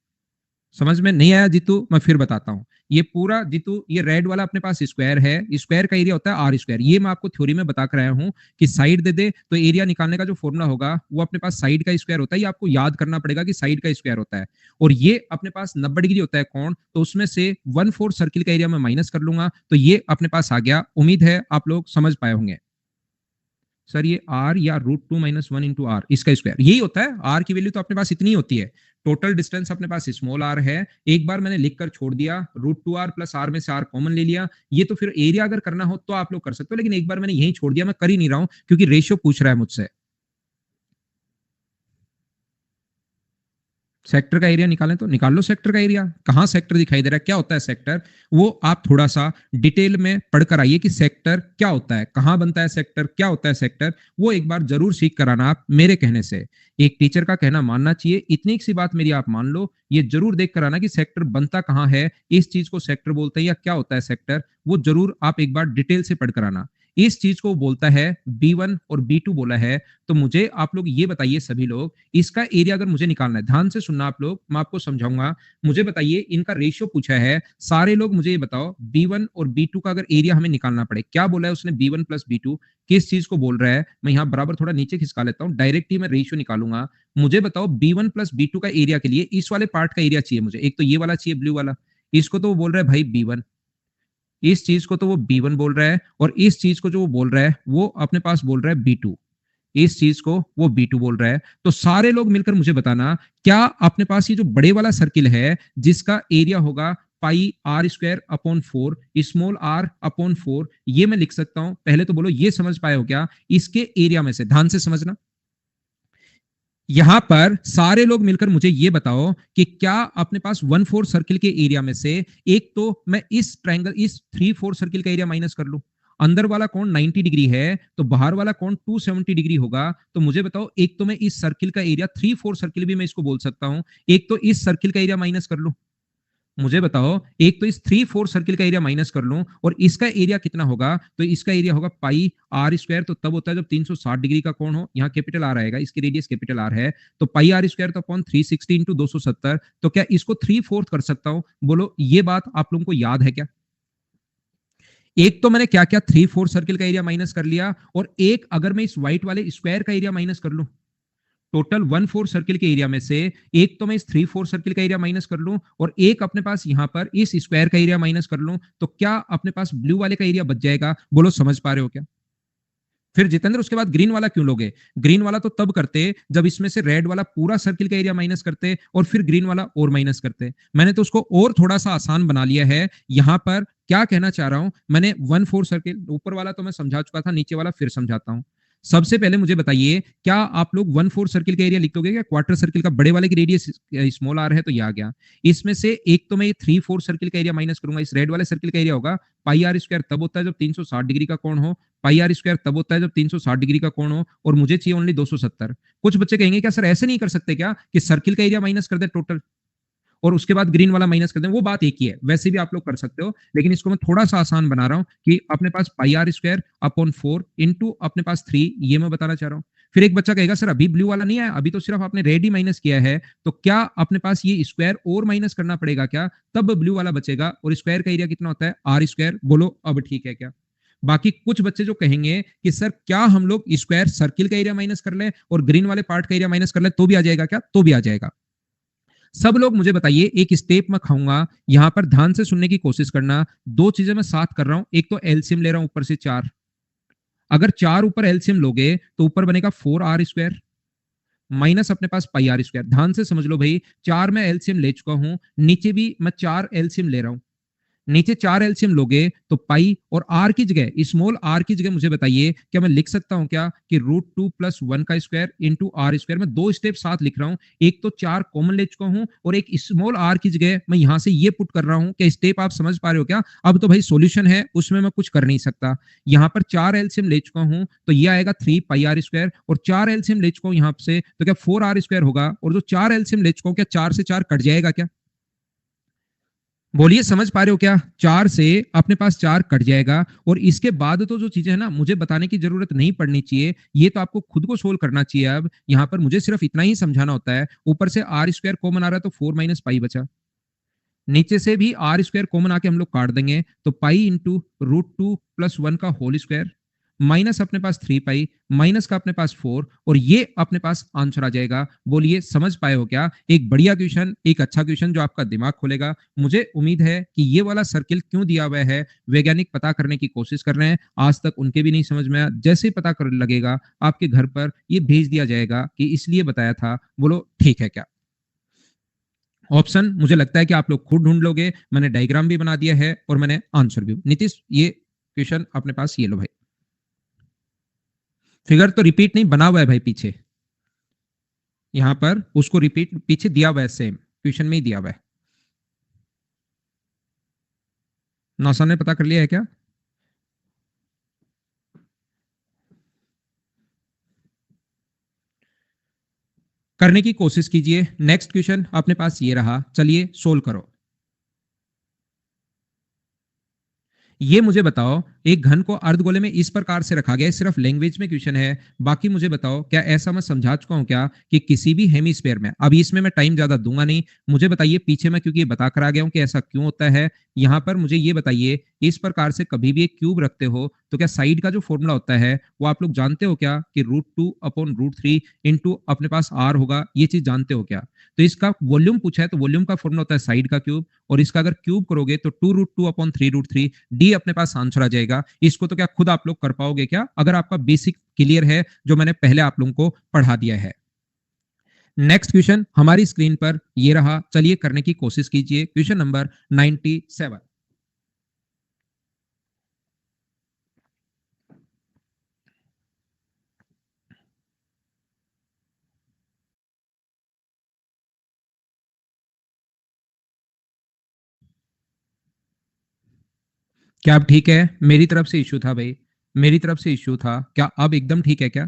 [SPEAKER 1] समझ में नहीं आया जीतू, मैं फिर बताता हूं। ये पूरा जीतू, ये रेड वाला अपने पास स्क्वायर है, स्क्वायर का एरिया होता है आर स्क्वायर, ये मैं आपको थ्योरी में बता कर आया हूं कि साइड दे दे तो एरिया निकालने का जो फॉर्मूला होगा वो अपने पास साइड का स्क्वायर होता है, ये आपको याद करना पड़ेगा कि साइड का स्क्वायर होता है। और ये अपने पास 90 डिग्री होता है कोण, तो उसमें से 1/4 सर्किल का एरिया मैं माइनस कर लूंगा, तो ये अपने पास आ गया। उम्मीद है आप लोग समझ पाए होंगे। सर ये आर या √2 - 1 इंटू आर, इसका स्क्वायर यही होता है। आर की वैल्यू तो अपने पास इतनी होती है, टोटल डिस्टेंस अपने पास स्मॉल आर है, एक बार मैंने लिख कर छोड़ दिया, √2r प्लस आर में से आर कॉमन ले लिया। ये तो फिर एरिया अगर करना हो तो आप लोग कर सकते हो, लेकिन एक बार मैंने यही छोड़ दिया, मैं कर ही नहीं रहा हूं क्योंकि रेशियो पूछ रहा है मुझसे। सेक्टर का एरिया निकालें तो निकाल लो। सेक्टर का एरिया कहां सेक्टर दिखाई दे रहा है, क्या होता है सेक्टर, वो आप थोड़ा सा डिटेल में पढ़कर आइए कि सेक्टर क्या होता है, कहां बनता है सेक्टर, क्या होता है सेक्टर, वो एक बार जरूर सीख कर आना आप मेरे कहने से। एक टीचर का कहना मानना चाहिए, इतनी सी बात मेरी आप मान लो, ये जरूर देख कर आना कि सेक्टर बनता कहां है, इस चीज को सेक्टर बोलते हैं या क्या होता है सेक्टर, वो जरूर आप एक बार डिटेल से पढ़कर आना। इस चीज को बोलता है B1 और B2 बोला है। तो मुझे आप लोग ये बताइए सभी लोग, इसका एरिया अगर मुझे निकालना है, ध्यान से सुनना आप लोग, मैं आपको समझाऊंगा। मुझे बताइए इनका रेशियो पूछा है, सारे लोग मुझे ये बताओ B1 और B2 का अगर एरिया हमें निकालना पड़े, क्या बोला है उसने, B1 प्लस B2 किस चीज को बोल रहा है। मैं यहाँ बराबर थोड़ा नीचे खिसका लेता हूँ, डायरेक्ट ही मैं रेशियो निकालूंगा। मुझे बताओ B1 प्लस B2 का एरिया के लिए इस वाले पार्ट का एरिया चाहिए मुझे, एक तो ये वाला चाहिए ब्लू वाला, इसको तो वो बोल रहा है भाई B1, इस चीज को तो वो B1 बोल रहा है, और इस चीज को जो वो बोल रहा है वो अपने पास बोल रहा है B2, इस चीज को वो B2 बोल रहा है। तो सारे लोग मिलकर मुझे बताना, क्या अपने पास ये जो बड़े वाला सर्किल है जिसका एरिया होगा pi R square upon 4 small R upon 4, ये मैं लिख सकता हूं, पहले तो बोलो ये समझ पाए हो क्या, इसके एरिया में से ध्यान से समझना। यहां पर सारे लोग मिलकर मुझे ये बताओ कि क्या अपने पास 1/4 सर्किल के एरिया में से, एक तो मैं इस ट्रायंगल, इस 3/4 सर्किल का एरिया माइनस कर लूं, अंदर वाला कोण 90 डिग्री है तो बाहर वाला कोण 270 डिग्री होगा। तो मुझे बताओ, एक तो मैं इस सर्किल का एरिया 3/4 सर्किल भी मैं इसको बोल सकता हूं, एक तो इस सर्किल का एरिया माइनस कर लूं। मुझे बताओ, एक तो इस 3/4 सर्किल का एरिया माइनस कर लूं और इसका एरिया कितना होगा, तो इसका एरिया होगा पाई आर स्क्वायर, तो तब होता है जब 360 डिग्री का कोण हो, यहाँ कैपिटल आर आएगा, इसकी रेडियस कैपिटल आर है, तो पाई आर स्क्वायर तो अपॉन 360 इंटू 270। तो क्या इसको 3/4 कर सकता हूं, बोलो ये बात आप लोगों को याद है क्या? एक तो मैंने क्या क्या 3/4 सर्किल का एरिया माइनस कर लिया, और एक अगर मैं इस व्हाइट वाले स्क्वायर का एरिया माइनस कर लूं, टोटल 1/4 सर्किल के एरिया में से एक तो मैं इस 3/4 सर्किल का एरिया माइनस कर लूं, और एक अपने पास यहां पर इस स्क्वायर का एरिया माइनस कर लूं, तो क्या अपने पास ब्लू वाले का एरिया बच जाएगा, बोलो समझ पा रहे हो क्या? फिर जितेंद्र उसके बाद ग्रीन वाला क्यों लोगे, ग्रीन वाला तो तब करते जब इसमें से रेड वाला पूरा सर्किल का एरिया माइनस करते और फिर ग्रीन वाला और माइनस करते। मैंने तो उसको और थोड़ा सा आसान बना लिया है। यहां पर क्या कहना चाह रहा हूं, मैंने 1/4 सर्किल, ऊपर वाला तो मैं समझा चुका था, नीचे वाला फिर समझाता हूं। सबसे पहले मुझे बताइए, क्या आप लोग 1/4 सर्किल का एरिया लिख दोगे क्या, क्वार्टर सर्किल का, बड़े वाले की रेडियस स्मॉल आर है तो ये आ गया। इसमें से एक तो मैं ये 3/4 सर्किल का एरिया माइनस करूंगा, इस रेड वाले सर्किल का एरिया होगा पाई आर स्क्वायर, तब होता है जब 360 डिग्री का कोण हो, पाई आर स्क्वायर तब होता है जब 360 डिग्री का कोण हो, और मुझे चाहिए ओनली 270। कुछ बच्चे कहेंगे क्या सर ऐसे नहीं कर सकते क्या कि सर्किल का एरिया माइनस कर दे टोटल और उसके बाद ग्रीन वाला माइनस कर दें, वो बात एक ही है, वैसे भी आप लोग कर सकते हो, लेकिन इसको मैं थोड़ा सा आसान बना रहा हूं कि अपने पास पाई आर स्क्वायर अपॉन 4 इंटू अपने पास 3, ये मैं बताना चाह रहा हूं। फिर एक बच्चा कहेगा सर अभी ब्लू वाला नहीं आया, अभी तो सिर्फ आपने रेड ही माइनस किया है, तो क्या अपने पास ये स्क्वायर और माइनस करना पड़ेगा क्या, तब ब्लू वाला बचेगा, और स्क्वायर का एरिया कितना होता है आर स्क्वायर, बोलो अब ठीक है क्या? बाकी कुछ बच्चे जो कहेंगे कि सर क्या हम लोग स्क्वायर सर्किल का एरिया माइनस कर लें और ग्रीन वाले पार्ट का एरिया माइनस कर लें तो भी आ जाएगा क्या, तो भी आ जाएगा। सब लोग मुझे बताइए, एक स्टेप मैं खाऊंगा, यहां पर ध्यान से सुनने की कोशिश करना। दो चीजें मैं साथ कर रहा हूं, एक तो एलसीएम ले रहा हूं ऊपर से 4, अगर 4 ऊपर एलसीएम लोगे तो ऊपर बनेगा 4r स्क्वायर माइनस अपने पास पाई आर स्क्वायर। ध्यान से समझ लो भाई, 4 में एलसीएम ले चुका हूं, नीचे भी मैं 4 एलसीएम ले रहा हूं, नीचे 4 एलसीएम लोगे तो पाई और आर की जगह, स्मॉल आर की जगह मुझे बताइए क्या मैं लिख सकता हूं क्या कि √2 प्लस 1 का स्क्वायर इंटू आर स्क्वायर। मैं दो स्टेप साथ लिख रहा हूं, एक तो 4 कॉमन ले चुका हूं और एक स्मॉल आर की जगह मैं यहां से ये पुट कर रहा हूं। क्या स्टेप आप समझ पा रहे हो क्या? अब तो भाई सॉल्यूशन है, उसमें मैं कुछ कर नहीं सकता। यहां पर 4 एलसीएम ले चुका हूं तो ये आएगा 3 पाई आर स्क्वायर, और 4 एलसीएम ले चुका हूं यहां से तो क्या 4 आर स्क्वायर होगा, और जो 4 एलसीएम ले चुका हूं क्या 4 से 4 कट जाएगा क्या? बोलिए, समझ पा रहे हो क्या? 4 से अपने पास 4 कट जाएगा, और इसके बाद तो जो चीजें है ना मुझे बताने की जरूरत नहीं पड़नी चाहिए, ये तो आपको खुद को सोल्व करना चाहिए। अब यहाँ पर मुझे सिर्फ इतना ही समझाना होता है। ऊपर से आर स्क्वायर कॉमन आ रहा है तो 4 माइनस पाई बचा, नीचे से भी आर स्क्वायर कॉमन आके हम लोग काट देंगे तो पाई इंटू √2 प्लस 1 का होल स्क्वायर, माइनस अपने पास 3 पाई, माइनस का अपने पास 4, और ये अपने पास आंसर आ जाएगा। बोलिए, समझ पाए हो क्या? एक बढ़िया क्वेश्चन, एक अच्छा क्वेश्चन जो आपका दिमाग खोलेगा। मुझे उम्मीद है कि ये वाला सर्किल क्यों दिया हुआ है वैज्ञानिक पता करने की कोशिश कर रहे हैं, आज तक उनके भी नहीं समझ में आया। जैसे ही पता कर लगेगा आपके घर पर ये भेज दिया जाएगा कि इसलिए बताया था। बोलो ठीक है क्या? ऑप्शन मुझे लगता है कि आप लोग खुद ढूंढ लोगे। मैंने डायग्राम भी बना दिया है और मैंने आंसर भी। नीतीश, ये क्वेश्चन अपने पास ये लो भाई। फिगर तो रिपीट नहीं, बना हुआ है भाई पीछे, यहां पर उसको रिपीट पीछे दिया हुआ है, सेम क्वेश्चन में ही दिया हुआ है। नौसा ने पता कर लिया है क्या? करने की कोशिश कीजिए। नेक्स्ट क्वेश्चन अपने पास ये रहा, चलिए सोल्व करो। ये मुझे बताओ, एक घन को अर्धगोले में इस प्रकार से रखा गया है, सिर्फ लैंग्वेज में क्वेश्चन है। बाकी मुझे बताओ, क्या ऐसा मैं समझा चुका हूं क्या कि किसी भी हेमीस्फेयर में, अभी इसमें मैं टाइम ज्यादा दूंगा नहीं, मुझे बताइए पीछे मैं क्योंकि बता कर आ गया हूं कि ऐसा क्यों होता है। यहां पर मुझे ये बताइए, इस प्रकार से कभी भी एक क्यूब रखते हो तो क्या साइड का जो फॉर्मूला होता है वो आप लोग जानते हो क्या कि √2 अपॉन √3 इंटू अपने पास आर होगा? ये चीज जानते हो क्या? तो इसका वॉल्यूम पूछा है तो वॉल्यूम का फॉर्मूला होता है साइड का क्यूब, और इसका अगर क्यूब करोगे तो 2√2 अपॉन 3√3 डी अपने पास आंसर आ जाएगा। इसको तो क्या खुद आप लोग कर पाओगे क्या, अगर आपका बेसिक क्लियर है जो मैंने पहले आप लोगों को पढ़ा दिया है? नेक्स्ट क्वेश्चन हमारी स्क्रीन पर ये रहा, चलिए करने की कोशिश कीजिए। Question number 97। क्या अब ठीक है? मेरी तरफ से इश्यू था भाई, मेरी तरफ से इश्यू था। क्या अब एकदम ठीक है क्या?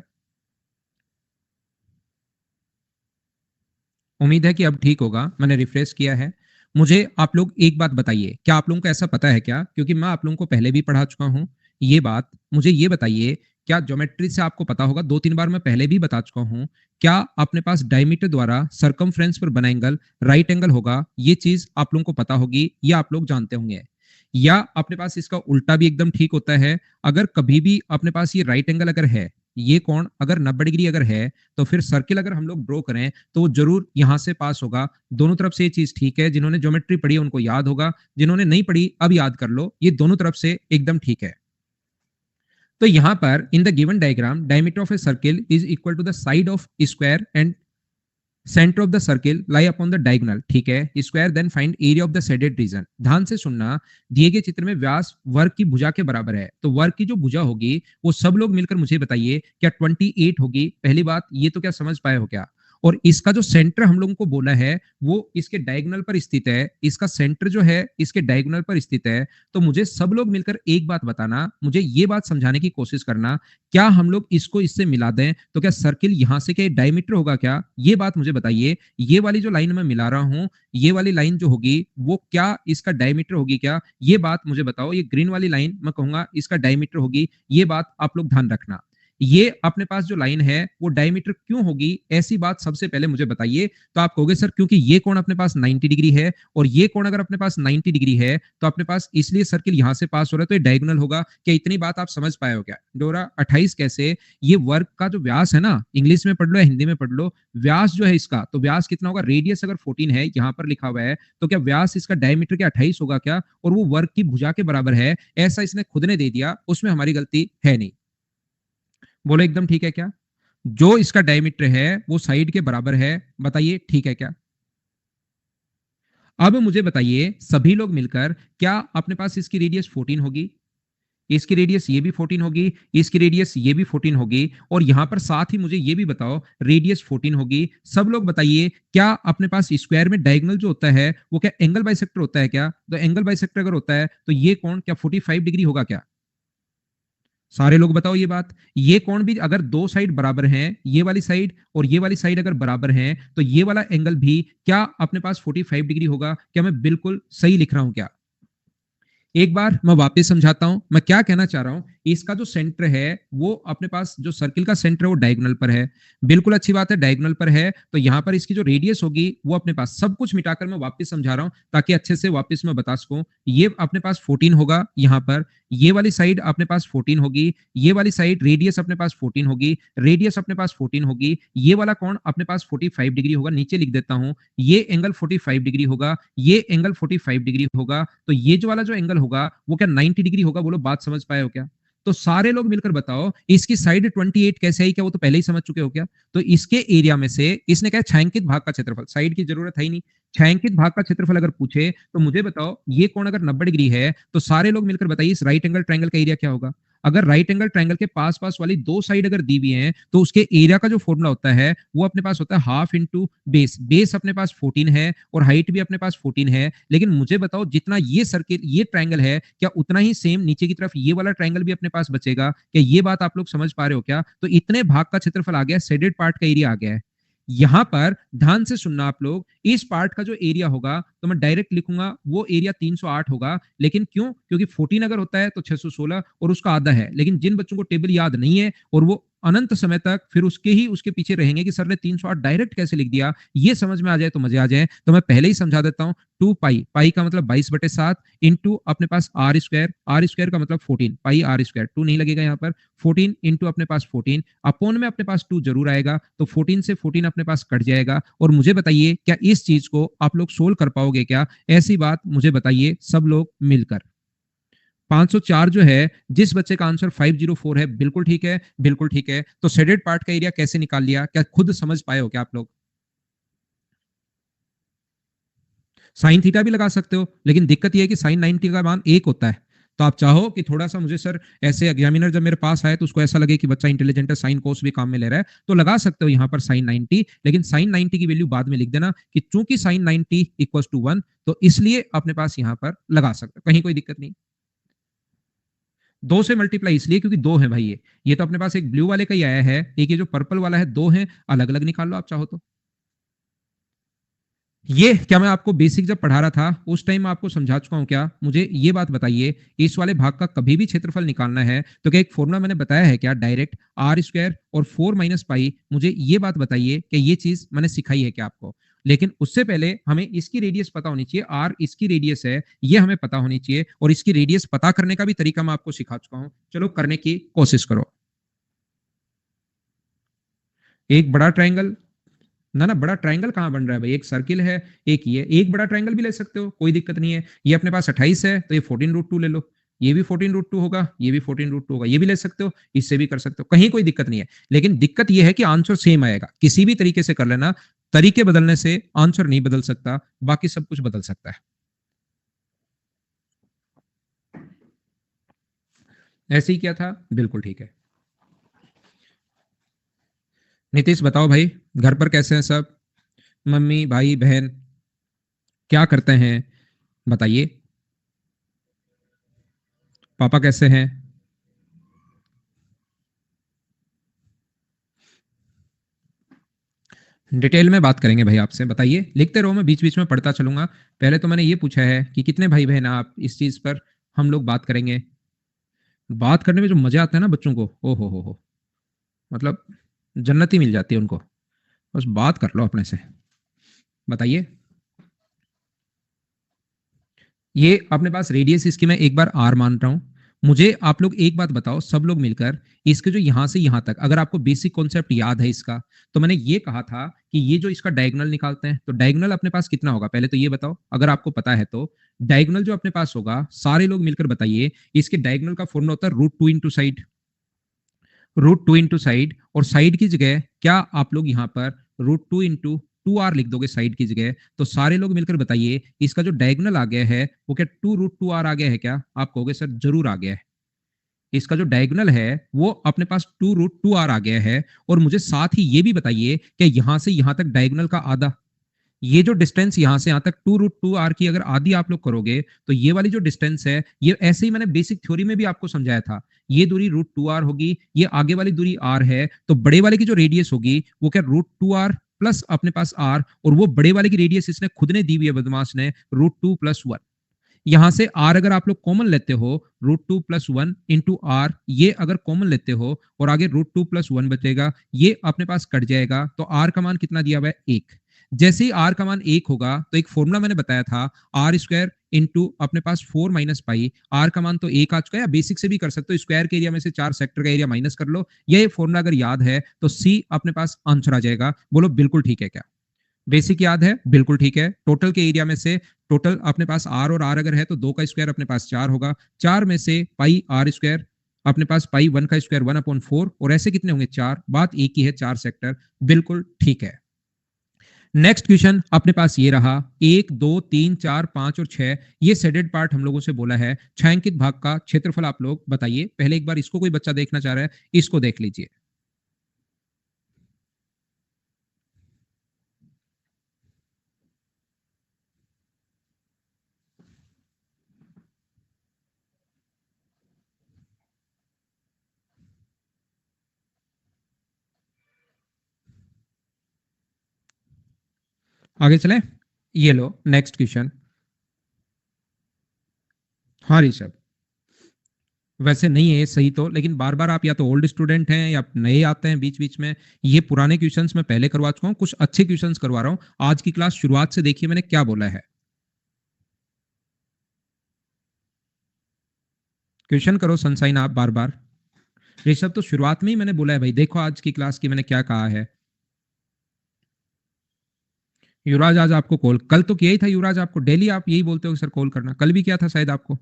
[SPEAKER 1] उम्मीद है कि अब ठीक होगा। मैंने रिफ्रेश किया है। मुझे आप लोग एक बात बताइए, क्या आप लोगों को ऐसा पता है क्या, क्योंकि मैं आप लोगों को पहले भी पढ़ा चुका हूं ये बात। मुझे ये बताइए, क्या ज्योमेट्री से आपको पता होगा, 2-3 बार मैं पहले भी बता चुका हूं, क्या अपने पास डायमीटर द्वारा सरकमफ्रेंस पर बना एंगल राइट एंगल होगा? ये चीज आप लोगों को पता होगी, ये आप लोग जानते होंगे। या अपने पास इसका उल्टा भी एकदम ठीक होता है, अगर कभी भी अपने पास ये राइट एंगल अगर है, ये कोण अगर 90 डिग्री अगर है, तो फिर सर्किल अगर हम लोग ड्रॉ करें तो वो जरूर यहां से पास होगा। दोनों तरफ से ये चीज ठीक है, जिन्होंने ज्योमेट्री पढ़ी है उनको याद होगा, जिन्होंने नहीं पढ़ी अब याद कर लो, ये दोनों तरफ से एकदम ठीक है। तो यहां पर in the given diagram diameter of a circle is equal to the side of square and centre of the circle lie upon the diagonal. ठीक है, square then find area of the shaded region. ध्यान से सुनना, दिए गए चित्र में व्यास वर्ग की भुजा के बराबर है, तो वर्ग की जो भुजा होगी वो सब लोग मिलकर मुझे बताइए क्या 28 होगी? पहली बात ये तो क्या समझ पाए हो क्या? और इसका जो सेंटर हम लोगों को बोला है वो इसके डायगोनल पर स्थित है, इसका सेंटर जो है इसके डायगोनल पर स्थित है। तो मुझे सब लोग मिलकर एक बात बताना, मुझे ये बात समझाने की कोशिश करना, क्या हम लोग इसको इससे मिला दें तो क्या सर्किल यहां से क्या डायमीटर होगा क्या? ये बात मुझे बताइए। ये वाली जो लाइन मैं मिला रहा हूं, ये वाली लाइन जो होगी वो क्या इसका डायमीटर होगी क्या? ये बात मुझे बताओ। ये ग्रीन वाली लाइन मैं कहूंगा इसका डायमीटर होगी, ये बात आप लोग ध्यान रखना। ये अपने पास जो लाइन है वो डायमीटर क्यों होगी, ऐसी बात सबसे पहले मुझे बताइए। तो आप कहोगे सर क्योंकि ये कोण अपने पास 90 डिग्री है, और ये कोण अगर अपने पास 90 डिग्री है तो अपने पास इसलिए सर्किल यहां से पास हो रहा है, तो ये डायगोनल होगा। क्या इतनी बात आप समझ पाए हो क्या? डोरा 28 कैसे? ये वर्ग का जो व्यास है ना, इंग्लिश में पढ़ लो या हिंदी में पढ़ लो, व्यास जो है इसका, तो व्यास कितना होगा? रेडियस अगर 14 है यहां पर लिखा हुआ है, तो क्या व्यास इसका डायमीटर क्या 28 होगा क्या? और वो वर्ग की भुजा के बराबर है, ऐसा इसने खुद ने दे दिया, उसमें हमारी गलती है नहीं। बोलो एकदम ठीक है क्या? जो इसका डायमीटर है वो साइड के बराबर है, बताइए ठीक है क्या? अब मुझे बताइए सभी लोग मिलकर, क्या अपने पास इसकी रेडियस 14 होगी, इसकी रेडियस ये भी 14 होगी, इसकी रेडियस ये भी 14 होगी, और यहां पर साथ ही मुझे ये भी बताओ रेडियस 14 होगी। सब लोग बताइए क्या अपने पास स्क्वायर में डायगोनल जो होता है वो क्या एंगल बाइसेक्टर होता है क्या? तो एंगल बाइसेक्टर अगर होता है तो ये कोण क्या 45 डिग्री होगा क्या? सारे लोग बताओ ये बात। ये कोण भी अगर दो साइड बराबर हैं, ये वाली साइड और ये वाली साइड अगर बराबर हैं, तो ये वाला एंगल भी क्या अपने पास 45 डिग्री होगा? क्या मैं बिल्कुल सही लिख रहा हूं क्या? एक बार मैं वापस समझाता हूं मैं क्या कहना चाह रहा हूं। इसका जो सेंटर है वो अपने पास जो सर्किल का सेंटर है वो डायगोनल पर है। बिल्कुल अच्छी बात है, डायगोनल पर है तो यहां पर इसकी जो रेडियस होगी वो अपने पास, सब कुछ मिटाकर मैं वापस समझा रहा हूं ताकि अच्छे से वापस मैं बता सकूं। ये अपने पास 14 होगा यहां पर, ये वाली साइड अपने पास 14 होगी, ये वाली साइड रेडियस अपने पास 14 होगी, रेडियस अपने पास 14 होगी, ये वाला कोण अपने पास 45 डिग्री होगा, नीचे लिख देता हूं, ये एंगल 45 डिग्री होगा, ये एंगल 45 डिग्री होगा, तो ये जो वाला जो एंगल होगा वो क्या 90 डिग्री होगा? बोलो बात समझ पाए हो क्या? तो सारे लोग मिलकर बताओ इसकी साइड 28 कैसे आई? क्या वो तो पहले ही समझ चुके हो क्या? तो इसके एरिया में से इसने क्या छायांकित भाग का क्षेत्रफल, साइड की जरूरत है ही नहीं, छायांकित भाग का क्षेत्रफल अगर पूछे तो मुझे बताओ ये कोण अगर 90 डिग्री है तो सारे लोग मिलकर बताइए इस राइट एंगल ट्रायंगल का एरिया क्या होगा? अगर राइट एंगल ट्रायंगल के पास पास वाली दो साइड अगर दी हुई हैं तो उसके एरिया का जो फॉर्मूला होता है वो अपने पास होता है हाफ इंटू बेस। बेस अपने पास 14 है और हाइट भी अपने पास 14 है, लेकिन मुझे बताओ जितना ये सर्किल ये ट्रायंगल है क्या उतना ही सेम नीचे की तरफ ये वाला ट्रायंगल भी अपने पास बचेगा? क्या ये बात आप लोग समझ पा रहे हो क्या? तो इतने भाग का क्षेत्रफल आ गया, शेडेड पार्ट का एरिया आ गया है। यहां पर ध्यान से सुनना आप लोग, इस पार्ट का जो एरिया होगा तो मैं डायरेक्ट लिखूंगा वो एरिया 308 होगा, लेकिन क्यों? क्योंकि 14 अगर होता है तो 616 और उसका आधा है, लेकिन जिन बच्चों को टेबल याद नहीं है और वो अनंत समय तक फिर उसके पीछे रहेंगे कि सर ने 308 डायरेक्ट कैसे लिख दिया, ये समझ में आ जाए तो मजे आ जाए, तो मैं पहले ही समझा देता हूं। 2 पाई, पाई का मतलब 22/7 इंटू अपने पास आर स्क्वायर का मतलब 14 पाई आर स्क्वायर, 2 नहीं लगेगा यहाँ पर, 14 इंटू अपने पास 14 अपोन में अपने पास 2 जरूर आएगा, तो 14 से 14 अपने पास कट जाएगा। और मुझे बताइए क्या इस चीज को आप लोग सोल्व कर पाओगे क्या? ऐसी बात मुझे बताइए सब लोग मिलकर। 504 जो है, जिस बच्चे का आंसर 504 है, बिल्कुल ठीक है, बिल्कुल ठीक है। तो शेडेड पार्ट का एरिया कैसे निकाल लिया, क्या खुद समझ पाए हो क्या आप लोग? साइन थीटा भी लगा सकते हो, लेकिन दिक्कत यह है कि साइन 90 का मान 1 होता है। तो आप चाहो कि थोड़ा सा मुझे सर ऐसे एग्जामिनर जब मेरे पास आए तो उसको ऐसा लगे कि बच्चा इंटेलिजेंट है, साइन कोस भी काम में ले रहा है, तो लगा सकते हो यहाँ पर साइन 90, लेकिन साइन 90 की वैल्यू बाद में लिख देना कि चूंकि साइन 90 इक्वल्स टू 1, तो इसलिए अपने पास यहाँ पर लगा सकते हो, कहीं कोई दिक्कत नहीं। 2 से मल्टीप्लाई इसलिए क्योंकि 2 है भाई, ये तो अपने पास एक ब्लू वाले का ही आया है, एक ये जो पर्पल वाला है, 2 है, अलग अलग निकाल लो आप चाहो तो। ये क्या मैं आपको बेसिक जब पढ़ा रहा था उस टाइम आपको समझा चुका हूं क्या? मुझे ये बात बताइए, इस वाले भाग का कभी भी क्षेत्रफल निकालना है तो क्या एक फॉर्मूला मैंने बताया है क्या डायरेक्ट, आर स्क्वायर और 4 माइनस पाई? मुझे ये बात बताइए कि ये चीज मैंने सिखाई है क्या आपको? लेकिन उससे पहले हमें इसकी रेडियस पता होनी चाहिए, आर इसकी रेडियस है, ये हमें पता होनी चाहिए, और इसकी रेडियस पता करने का भी तरीका मैं आपको सिखा चुका हूं। चलो करने की कोशिश करो। एक बड़ा ट्रायंगल, ना ना बड़ा ट्रायंगल कहां बन रहा है भाई, एक सर्किल है, एक ये, एक बड़ा ट्रायंगल भी ले सकते हो, कोई दिक्कत नहीं है। ये अपने पास 28 है तो ये 14√2 ले लो, ये भी 14√2 होगा, ये भी 14√2 होगा, ये भी ले सकते हो, इससे भी कर सकते हो, कहीं कोई दिक्कत नहीं है। लेकिन दिक्कत ये है कि आंसर सेम आएगा, किसी भी तरीके से कर लेना, तरीके बदलने से आंसर नहीं बदल सकता, बाकी सब कुछ बदल सकता है। ऐसे ही क्या था, बिल्कुल ठीक है। नीतीश बताओ भाई, घर पर कैसे हैं सब? मम्मी भाई बहन क्या करते हैं बताइए? पापा कैसे हैं? डिटेल में बात करेंगे भाई आपसे, बताइए, लिखते रहो, मैं बीच बीच में पढ़ता चलूंगा। पहले तो मैंने ये पूछा है कि कितने भाई बहन हैं आप, इस चीज पर हम लोग बात करेंगे। बात करने में जो मजा आता है ना बच्चों को, ओ हो, मतलब जन्नत ही मिल जाती है उनको, बस बात कर लो अपने से। बताइए, ये अपने पास रेडियस इसकी मैं एक बार आर मान रहा हूं। मुझे आप लोग एक बात बताओ सब लोग मिलकर, इसके जो यहां से यहां तक अगर आपको बेसिक कॉन्सेप्ट याद है इसका, तो मैंने ये कहा था कि ये जो इसका डायगोनल निकालते हैं तो डायगोनल अपने पास कितना होगा, पहले तो ये बताओ अगर आपको पता है तो। डायगोनल जो अपने पास होगा, सारे लोग मिलकर बताइए, इसके डायगोनल का फॉर्मूला होता है √2 इंटू साइड, √2 इंटू साइड, और साइड की जगह क्या आप लोग यहां पर √2 इंटू 2r लिख दोगे साइड की जगह, तो सारे लोग मिलकर बताइए इसका जो डायगोनल आ गया है वो क्या 2√2r आ गया है क्या? आप कहोगे सर जरूर आ गया है। इसका जो डायगोनल है वो अपने पास 2√2r आ गया है। और मुझे साथ ही ये भी बताइए कि यहां से यहां तक डायगोनल का आधा, ये जो डिस्टेंस यहां से यहां तक 2√2r की अगर आधी आप लोग करोगे तो ये वाली जो डिस्टेंस है, ये ऐसे ही मैंने बेसिक थ्योरी में भी आपको समझाया था, ये दूरी √2r होगी, ये आगे वाली दूरी r है, तो बड़े वाले की जो रेडियस होगी वो क्या √2r प्लस अपने पास r, और वो बड़े वाले की रेडियस इसने खुद ने दी हुई है बदमाश ने, √2 + 1। यहां से r अगर आप लोग कॉमन लेते हो, √2 + 1 इंटू आर, ये अगर कॉमन लेते हो और आगे √2 + 1 बचेगा, ये अपने पास कट जाएगा, तो r का मान कितना दिया हुआ है 1। जैसे ही r का मान 1 होगा तो एक फॉर्मूला मैंने बताया था, r² इंटू अपने पास 4 - पाई, r का मान तो 1 आ चुका है, या बेसिक से भी कर सकते हो, स्क्वायर के एरिया में से 4 सेक्टर का एरिया माइनस कर लो, ये फॉर्मूला अगर याद है तो c अपने पास आंसर आ जाएगा। बोलो बिल्कुल ठीक है क्या? बेसिक याद है, बिल्कुल ठीक है। टोटल के एरिया में से टोटल अपने पास आर और आर अगर है तो 2 का स्क्वायर अपने पास 4 होगा, 4 में से पाई आर स्क्वायर अपने पास पाई 1 का स्क्वायर 1/4, और ऐसे कितने होंगे 4, बात एक ही है, 4 सेक्टर, बिल्कुल ठीक है। नेक्स्ट क्वेश्चन अपने पास ये रहा, 1 2 3 4 5 और 6, ये शेडेड पार्ट हम लोगों से बोला है, छायांकित भाग का क्षेत्रफल आप लोग बताइए। पहले एक बार इसको कोई बच्चा देखना चाह रहा है, इसको देख लीजिए। आगे चलें, ये लो नेक्स्ट क्वेश्चन। हाँ ऋषभ, वैसे नहीं है ये सही तो, लेकिन बार बार आप या तो ओल्ड स्टूडेंट हैं या नए आते हैं बीच बीच में। ये पुराने क्वेश्चंस मैं पहले करवा चुका हूँ, कुछ अच्छे क्वेश्चंस करवा रहा हूँ। आज की क्लास शुरुआत से देखिए मैंने क्या बोला है। क्वेश्चन करो सनसाइन आप बार बार। ऋषभ तो शुरुआत में ही मैंने बोला है भाई, देखो आज की क्लास की मैंने क्या कहा है। युवराज आज आपको कॉल, कल तो किया ही था युवराज आपको, डेली आप यही बोलते हो सर कॉल करना, कल भी किया था शायद आपको।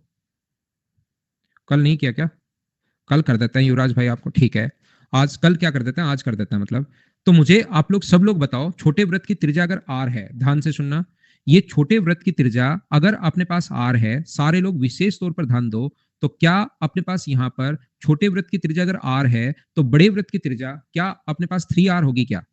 [SPEAKER 1] कल नहीं किया क्या? कल कर देते हैं युवराज भाई आपको, ठीक है। आज कल क्या कर देते हैं, आज कर देते हैं मतलब। तो मुझे आप लोग सब लोग बताओ, छोटे वृत्त की त्रिज्या अगर आर है, ध्यान से सुनना, ये छोटे वृत्त की त्रिज्या अगर अपने पास आर है, सारे लोग विशेष तौर पर ध्यान दो, तो क्या अपने पास यहां पर छोटे वृत्त की त्रिज्या अगर आर है तो बड़े वृत्त की त्रिज्या क्या अपने पास 3r होगी क्या?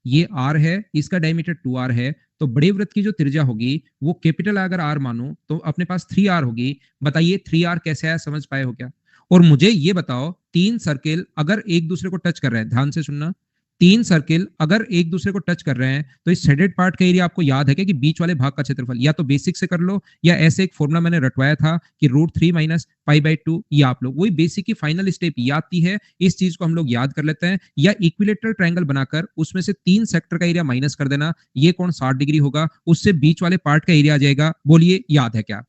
[SPEAKER 1] ये आर है, इसका डायमीटर 2r है, तो बड़े वृत्त की जो त्रिज्या होगी वो कैपिटल अगर आर मानो तो अपने पास 3r होगी। बताइए 3r कैसे है, समझ पाए हो क्या? और मुझे ये बताओ, तीन सर्किल अगर एक दूसरे को टच कर रहे हैं, ध्यान से सुनना, तीन सर्किल अगर एक दूसरे को टच कर रहे हैं तो इस शेडेड पार्ट का एरिया आपको याद है क्या कि बीच वाले भाग का क्षेत्रफल, या तो बेसिक से कर लो या ऐसे एक फॉर्मूला मैंने रटवाया था कि √3 - π/2, ये आप लोग वही बेसिक की फाइनल स्टेप ये आती है, इस चीज को हम लोग याद कर लेते हैं। या इक्विलेटरल ट्रायंगल बनाकर उसमें से 3 सेक्टर का एरिया माइनस कर देना, ये कोण 60 डिग्री होगा, उससे बीच वाले पार्ट का एरिया आ जाएगा। बोलिए याद है क्या?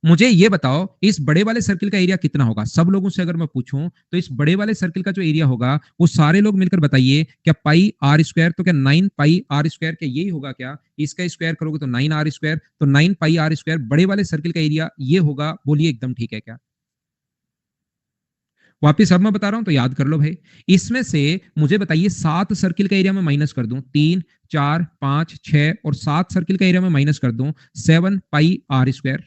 [SPEAKER 1] मुझे ये बताओ, इस बड़े वाले सर्किल का एरिया कितना होगा? सब लोगों से अगर मैं पूछूं तो इस बड़े वाले सर्किल का जो एरिया होगा वो सारे लोग मिलकर बताइए, क्या πr², तो क्या 9πr², क्या यही होगा क्या? इसका स्क्वायर करोगे तो 9r², तो 9πr² बड़े वाले सर्किल का एरिया ये होगा। बोलिए एकदम ठीक है क्या? वापिस अब मैं बता रहा हूं तो याद कर लो भाई। इसमें से मुझे बताइए 7 सर्किल का एरिया मैं माइनस कर दूं, 3 4 5 6, और 7 सर्किल का एरिया मैं माइनस कर दूं 7πr²,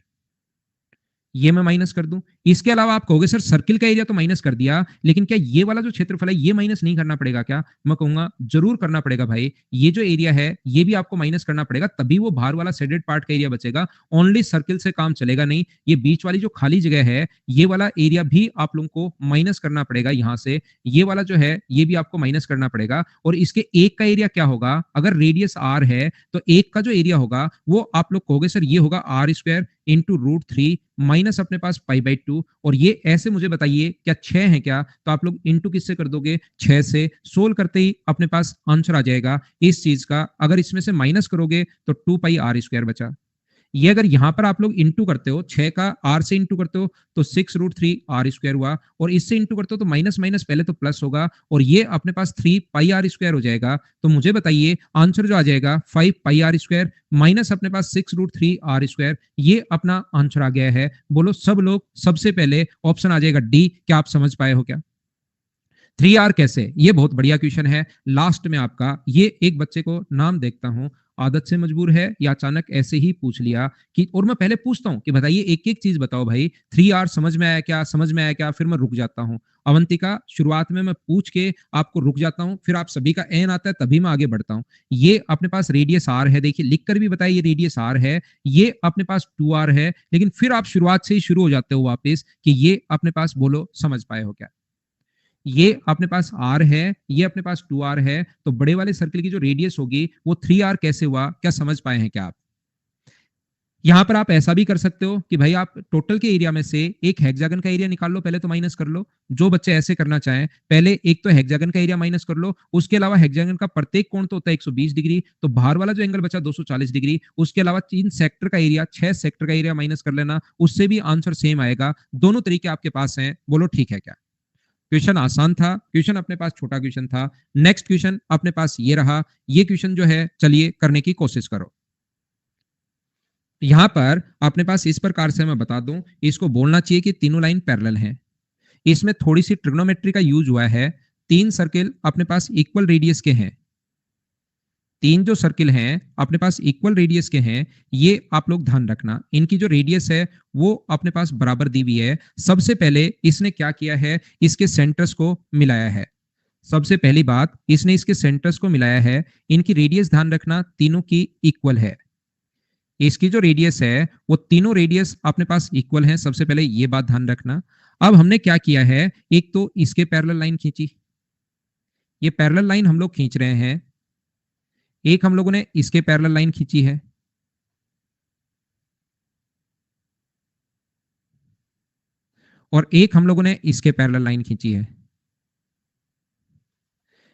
[SPEAKER 1] ये मैं माइनस कर दूं। इसके अलावा आप कहोगे सर सर्किल का एरिया तो माइनस कर दिया, लेकिन क्या ये वाला जो क्षेत्रफल है ये माइनस नहीं करना पड़ेगा क्या? मैं कहूंगा जरूर करना पड़ेगा भाई। ये जो एरिया है ये भी आपको माइनस करना पड़ेगा, तभी वो बाहर वाला शेडेड पार्ट का एरिया बचेगा। ओनली सर्किल से काम चलेगा नहीं, ये बीच वाली जो खाली जगह है ये वाला एरिया भी आप लोगों को माइनस करना पड़ेगा। यहां से ये वाला जो है ये भी आपको माइनस करना पड़ेगा। और इसके एक का एरिया क्या होगा? अगर रेडियस r है तो एक का जो एरिया होगा वो आप लोग कहोगे सर ये होगा r² इंटू √3 माइनस अपने पास π/2, और ये ऐसे मुझे बताइए क्या 6 है क्या? तो आप लोग इंटू किससे कर दोगे? 6 से। सोल्व करते ही अपने पास आंसर आ जाएगा इस चीज का। अगर इसमें से माइनस करोगे तो 2πr² बचा। ये अगर यहां पर आप लोग इंटू करते हो, 6 का r से इंटू करते हो तो 6√3r² हुआ, और इससे इंटू करते हो तो माइनस माइनस पहले तो प्लस होगा, और ये अपने पास 3πr² हो जाएगा। तो मुझे बताइए आंसर जो आ जाएगा 5πr² माइनस अपने पास 6√3r², ये अपना आंसर आ गया है। बोलो सब लोग, सबसे पहले ऑप्शन आ जाएगा डी। क्या आप समझ पाए हो क्या? 3R कैसे, ये बहुत बढ़िया क्वेश्चन है। लास्ट में आपका ये एक बच्चे को नाम देखता हूं, आदत से मजबूर है या अचानक ऐसे ही पूछ लिया कि, और मैं पहले पूछता हूं कि बताइए एक एक चीज बताओ भाई, 3R समझ में आया क्या, समझ में आया क्या, फिर मैं रुक जाता हूं। अवंतिका, शुरुआत में मैं पूछ के आपको रुक जाता हूं, फिर आप सभी का एन आता है तभी मैं आगे बढ़ता हूं। ये अपने पास रेडियस आर है, देखिए लिख कर भी बताइए, ये रेडियस आर है, ये अपने पास 2R है, लेकिन फिर आप शुरुआत से ही शुरू हो जाते हो वापस कि ये अपने पास, बोलो समझ पाए हो क्या। ये अपने पास R है, ये अपने पास 2R है, तो बड़े वाले सर्कल की जो रेडियस होगी वो 3R कैसे हुआ, क्या समझ पाए हैं क्या आप। यहां पर आप ऐसा भी कर सकते हो कि भाई आप टोटल के एरिया में से एक हेक्सागन का एरिया निकाल लो, पहले तो माइनस कर लो। जो बच्चे ऐसे करना चाहें, पहले एक तो हेक्सागन का एरिया माइनस कर लो, उसके अलावा हेक्सागन का प्रत्येक कोण तो होता है 120 डिग्री, तो बाहर वाला जो एंगल बचा 240 डिग्री, उसके अलावा 3 सेक्टर का एरिया, 6 सेक्टर का एरिया माइनस कर लेना, उससे भी आंसर सेम आएगा। दोनों तरीके आपके पास हैं, बोलो ठीक है क्या। क्वेश्चन आसान था, क्वेश्चन अपने पास छोटा क्वेश्चन था। नेक्स्ट क्वेश्चन अपने पास ये रहा, ये क्वेश्चन जो है चलिए करने की कोशिश करो। यहां पर अपने पास इस प्रकार से मैं बता दूं, इसको बोलना चाहिए कि तीनों लाइन पैरेलल हैं। इसमें थोड़ी सी ट्रिग्नोमेट्री का यूज हुआ है। तीन सर्किल अपने पास इक्वल रेडियस के हैं, तीन जो सर्किल हैं अपने पास इक्वल रेडियस के हैं, ये आप लोग ध्यान रखना। इनकी जो रेडियस है वो अपने पास बराबर दी हुई है। सबसे पहले इसने क्या किया है, इसके सेंटर्स को मिलाया है। सबसे पहली बात, इसने इसके सेंटर्स को मिलाया है। इनकी रेडियस ध्यान रखना, तीनों की इक्वल है। इसकी जो रेडियस है वो तीनों रेडियस अपने पास इक्वल हैं। सबसे पहले ये बात ध्यान रखना। अब हमने क्या किया है, एक तो इसके पैरेलल लाइन खींची, ये पैरेलल लाइन हम लोग खींच रहे हैं। एक हम लोगों ने इसके पैरेलल लाइन खींची है, और एक हम लोगों ने इसके पैरेलल लाइन खींची है।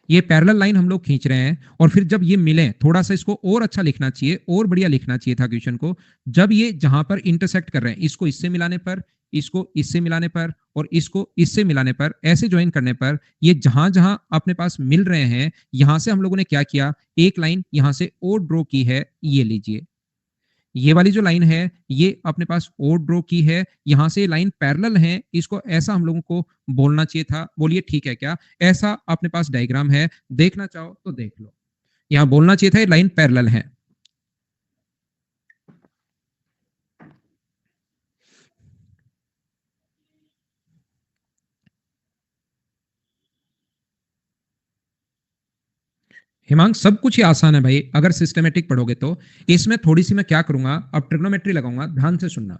[SPEAKER 1] ये पैरेलल लाइन हम लोग खींच रहे हैं, और फिर जब ये मिले, थोड़ा सा इसको और अच्छा लिखना चाहिए, और बढ़िया लिखना चाहिए था क्वेश्चन को। जब ये जहां पर इंटरसेक्ट कर रहे हैं, इसको इससे मिलाने पर, इसको इससे मिलाने पर, और इसको इससे मिलाने पर, ऐसे ज्वाइन करने पर, ये जहां जहां अपने पास मिल रहे हैं, यहां से हम लोगों ने क्या किया, एक लाइन यहां से और ड्रॉ की है। ये लीजिए, ये वाली जो लाइन है ये अपने पास और ड्रॉ की है। यहां से लाइन पैरेलल है, इसको ऐसा हम लोगों को बोलना चाहिए था। बोलिए ठीक है क्या। ऐसा अपने पास डायग्राम है, देखना चाहो तो देख लो। यहां बोलना चाहिए था ये लाइन पैरेलल है। हिमांक, सब कुछ ही आसान है भाई अगर सिस्टमेटिक पढ़ोगे तो। इसमें थोड़ी सी मैं क्या करूंगा, अब ट्रिग्नोमेट्री लगाऊंगा, ध्यान से सुनना।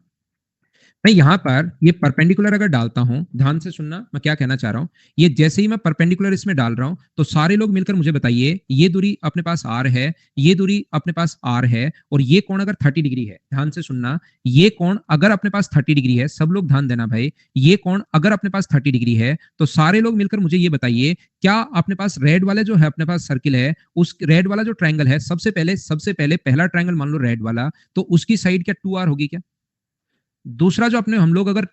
[SPEAKER 1] मैं यहां पर ये परपेंडिकुलर अगर डालता हूं, ध्यान से सुनना मैं क्या कहना चाह रहा हूं। ये जैसे ही मैं परपेंडिकुलर इसमें डाल रहा हूं, तो सारे लोग मिलकर मुझे बताइए, ये दूरी अपने पास आर है, ये दूरी अपने पास आर है, और ये कोण अगर 30 डिग्री है, ध्यान से सुनना, ये कोण अगर अपने पास 30 डिग्री है, सब लोग ध्यान देना भाई, ये कोण अगर अपने पास 30 डिग्री है, तो सारे लोग मिलकर मुझे ये बताइए, क्या अपने पास रेड वाला जो है अपने पास सर्किल है, उस रेड वाला जो ट्रायंगल है, सबसे पहले पहला ट्रायंगल मान लो रेड वाला, तो उसकी साइड क्या 2R होगी क्या। दूसरा जो अपने हम लोग अगर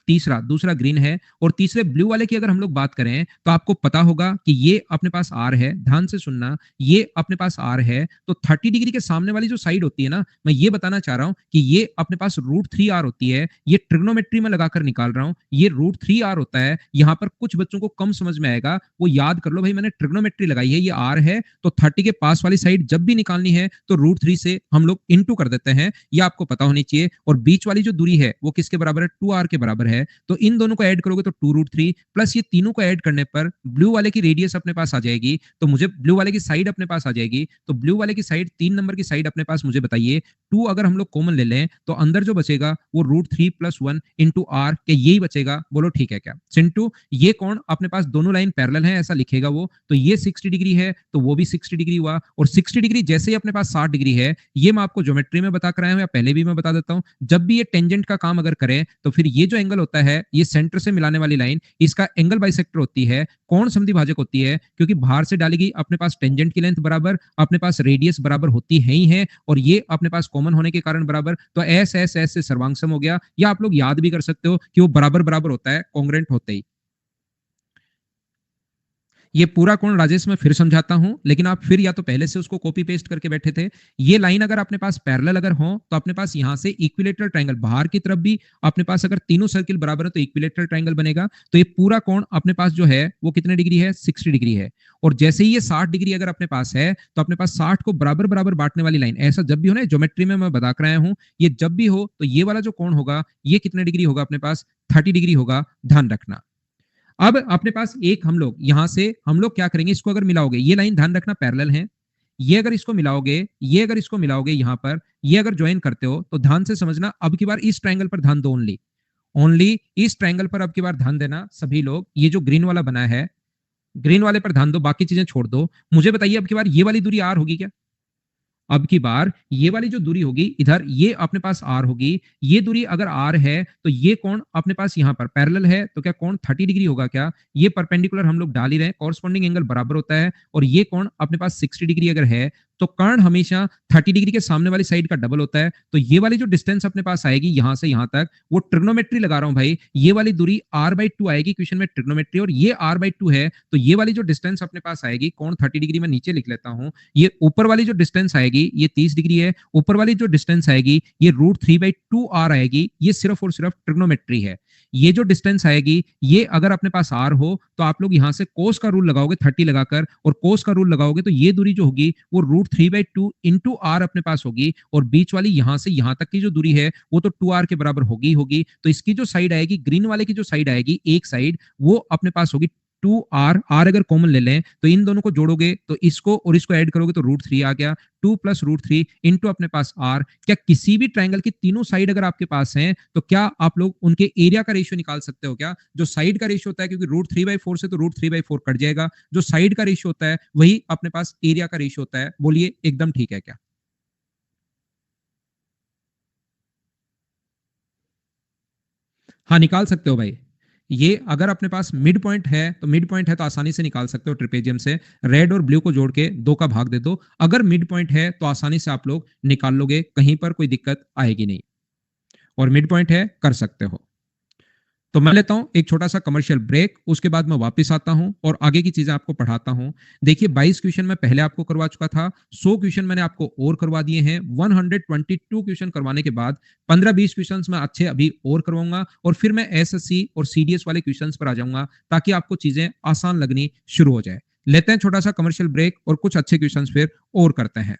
[SPEAKER 1] दूसरा ग्रीन है, और तीसरे ब्लू वाले की अगर हम लोग बात करें, तो आपको पता होगा कि ये अपने पास आर है। ध्यान से सुनना, ये अपने पास आर है, तो 30 डिग्री के सामने वाली जो साइड होती है ना, मैं ये बताना चाह रहा हूं कि ये अपने पास √3R होती है। ये ट्रिग्नोमेट्री में लगाकर निकाल रहा हूं, ये √3R होता है। यहां पर कुछ बच्चों को कम समझ में आएगा, वो याद कर लो भाई, मैंने ट्रिग्नोमेट्री लगाई है, ये आर है, तो 30 के पास वाली साइड जब भी निकालनी है तो √3 से हम लोग इंटू कर देते हैं। ये आपको पता होनी चाहिए। और बीच वाली जो दूरी है वो किसके बराबर है, 2R के बराबर है। तो इन दोनों को ऐड करोगे तो 2√3 प्लस ये तीनों को ऐड करने पर ब्लू वाले की रेडियस अपने पास आ जाएगी। तो मुझे ब्लू वाले की साइड अपने पास आ जाएगी। तो ब्लू वाले की साइड, 3 नंबर की साइड अपने पास मुझे बताइए 2 अगर हम लोग कॉमन ले लें, तो अंदर जो बचेगा वो √3 + 1 इंटू R के यही बचेगा। बोलो ठीक है क्या। चिंटू, ये कौन अपने पास दोनों लाइन पैरेलल है ऐसा लिखेगा वो, तो ये 60 डिग्री है तो वो भी 60 डिग्री हुआ। और 60 डिग्री जैसे ही अपने पास 60 डिग्री है, ये मैं आपको ज्योमेट्री में बता कर आया हूं, या पहले भी मैं बता देता हूं, जब भी ये टेंजेंट का काम अगर करें, तो फिर ये जो एंगल होता है, ये सेंटर से मिलाने वाली लाइन, इसका एंगल बाइसेक्टर होती है। कौन समद्विभाजक होती है, क्योंकि बाहर से डालेगी अपने पास टेंजेंट की लेंथ बराबर, अपने पास रेडियस बराबर होती है ही है, और ये अपने पास कॉमन होने के कारण बराबर, तो एस एस एस से सर्वांगसम हो गया। या आप लोग याद भी कर सकते हो कि वो बराबर बराबर होता है, कॉन्ग्रेंट होते ही। ये पूरा कोण राजेश मैं फिर समझाता हूं, लेकिन आप फिर या तो पहले से उसको कॉपी पेस्ट करके बैठे थे। ये लाइन अगर अपने पास पैरेलल अगर हो तो अपने पास यहां से इक्विलेटरल ट्रायंगल बाहर की तरफ भी अपने पास अगर तीनों सर्किल बराबर है तो इक्विलेटरल ट्रायंगल बनेगा। तो ये पूरा कोण अपने पास जो है वो कितने डिग्री है, 60 डिग्री है। और जैसे ही ये 60 डिग्री अगर अपने पास है तो अपने पास 60 को बराबर बराबर बांटने वाली लाइन, ऐसा जब भी हो ना ज्योमेट्री में मैं बता कर आया हूं, ये जब भी हो तो ये वाला जो कोण होगा ये कितने डिग्री होगा अपने पास, 30 डिग्री होगा, ध्यान रखना। अब अपने पास एक हम लोग यहां से हम लोग क्या करेंगे, इसको अगर मिलाओगे, ये लाइन ध्यान रखना पैरेलल है, ये अगर इसको मिलाओगे, ये अगर इसको मिलाओगे यहां पर, ये अगर ज्वाइन करते हो तो ध्यान से समझना, अब की बार इस ट्रायंगल पर ध्यान दो, ओनली ओनली इस ट्रायंगल पर अब की बार ध्यान देना सभी लोग। ये जो ग्रीन वाला बना है, ग्रीन वाले पर ध्यान दो, बाकी चीजें छोड़ दो। मुझे बताइए अब की बार ये वाली दूरी आर होगी क्या? अब की बार ये वाली जो दूरी होगी इधर, ये अपने पास आर होगी। ये दूरी अगर आर है तो ये कोण अपने पास यहां पर पैरेलल है, तो क्या कोण 30 डिग्री होगा क्या? ये परपेंडिकुलर हम लोग डाल ही रहे हैं, कॉरस्पॉन्डिंग एंगल बराबर होता है। और ये कोण अपने पास 60 डिग्री अगर है तो कर्ण हमेशा 30 डिग्री के सामने वाली साइड का डबल होता है। तो ये वाली जो डिस्टेंस अपने पास आएगी यहां से यहां तक, वो ट्रिग्नोमेट्री लगा रहा हूं भाई, ये वाली दूरी r/2 आएगी क्वेश्चन में ट्रिग्नोमेट्री, और ये r/2 है तो ये वाली जो डिस्टेंस अपने पास आएगी कोण 30 डिग्री में नीचे लिख लेता हूं। ये ऊपर वाली जो डिस्टेंस आएगी ये 30 डिग्री है, ऊपर वाली जो डिस्टेंस आएगी ये √3/2 आएगी, ये सिर्फ और सिर्फ ट्रिग्नोमेट्री है। ये जो डिस्टेंस आएगी ये अगर अपने पास आर हो तो आप लोग यहां से कोस का रूल लगाओगे 30 लगाकर, और कोस का रूल लगाओगे तो ये दूरी जो होगी वो √3/2 इंटू आर अपने पास होगी, और बीच वाली यहां से यहां तक की जो दूरी है वो तो 2r के बराबर होगी। तो इसकी जो साइड आएगी, ग्रीन वाले की जो साइड आएगी, एक साइड वो अपने पास होगी 2r। आर अगर कॉमन ले लें तो इन दोनों को जोड़ोगे तो इसको और इसको ऐड करोगे तो √3 आ गया, 2 + √3 इंटू अपने पास आर। क्या किसी भी ट्रायंगल की तीनों साइड अगर आपके पास हैं तो क्या आप लोग उनके एरिया का रेशियो निकाल सकते हो क्या? जो साइड का रेशियो होता है, क्योंकि √3/4 से तो √3/4 कट जाएगा, जो साइड का रेशियो होता है वही अपने पास एरिया का रेशियो होता है। बोलिए एकदम ठीक है क्या? हाँ, निकाल सकते हो भाई। ये अगर अपने पास मिड पॉइंट है तो मिड पॉइंट है तो आसानी से निकाल सकते हो ट्रिपेजियम से। रेड और ब्लू को जोड़ के दो का भाग दे दो, अगर मिड पॉइंट है तो आसानी से आप लोग निकाल लोगे, कहीं पर कोई दिक्कत आएगी नहीं। और मिड पॉइंट है, कर सकते हो। तो मैं लेता हूं एक छोटा सा कमर्शियल ब्रेक, उसके बाद मैं वापस आता हूं और आगे की चीजें आपको पढ़ाता हूं। देखिए 22 क्वेश्चन मैं पहले आपको करवा चुका था, 100 क्वेश्चन मैंने आपको और करवा दिए हैं। 122 क्वेश्चन करवाने के बाद 15-20 क्वेश्चन मैं अच्छे अभी और करवाऊंगा, और फिर मैं एसएससी और सीडीएस वाले क्वेश्चन पर आ जाऊंगा, ताकि आपको चीजें आसान लगनी शुरू हो जाए। लेते हैं छोटा सा कमर्शियल ब्रेक और कुछ अच्छे क्वेश्चन फिर और करते हैं।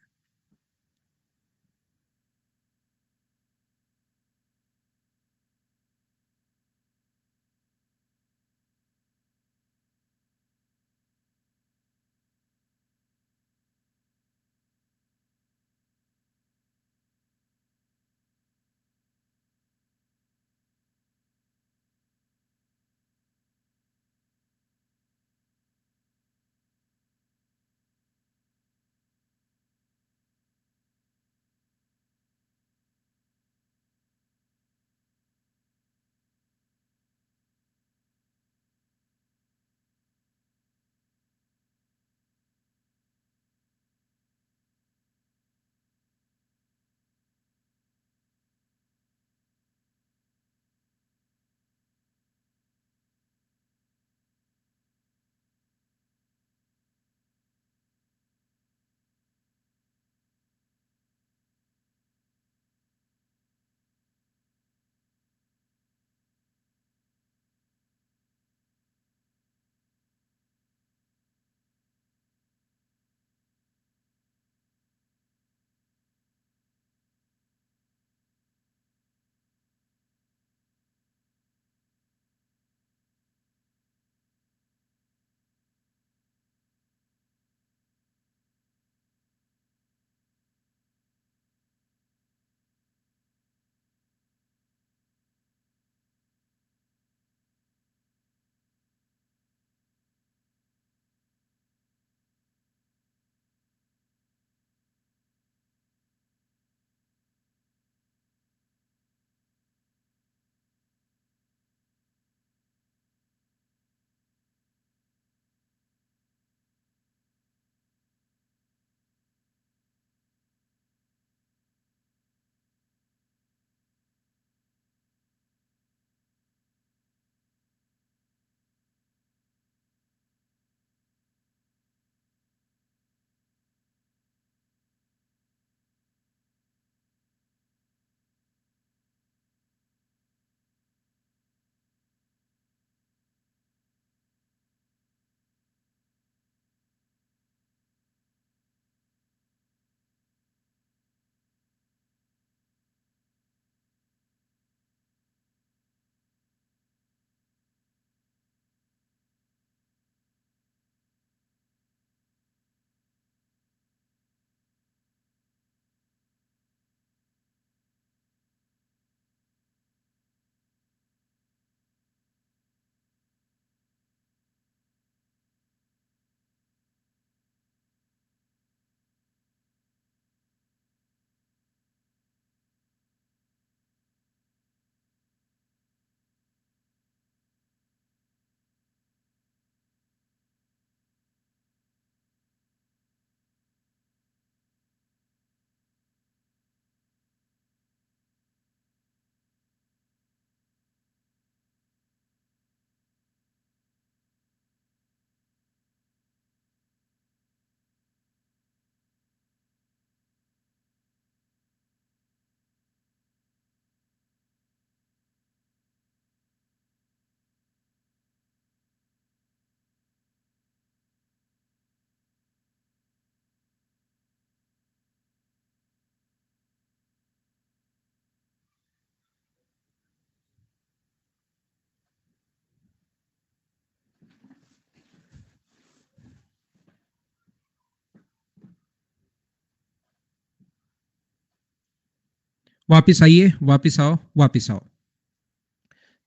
[SPEAKER 1] वापिस आइए, वापिस आओ, वापिस आओ।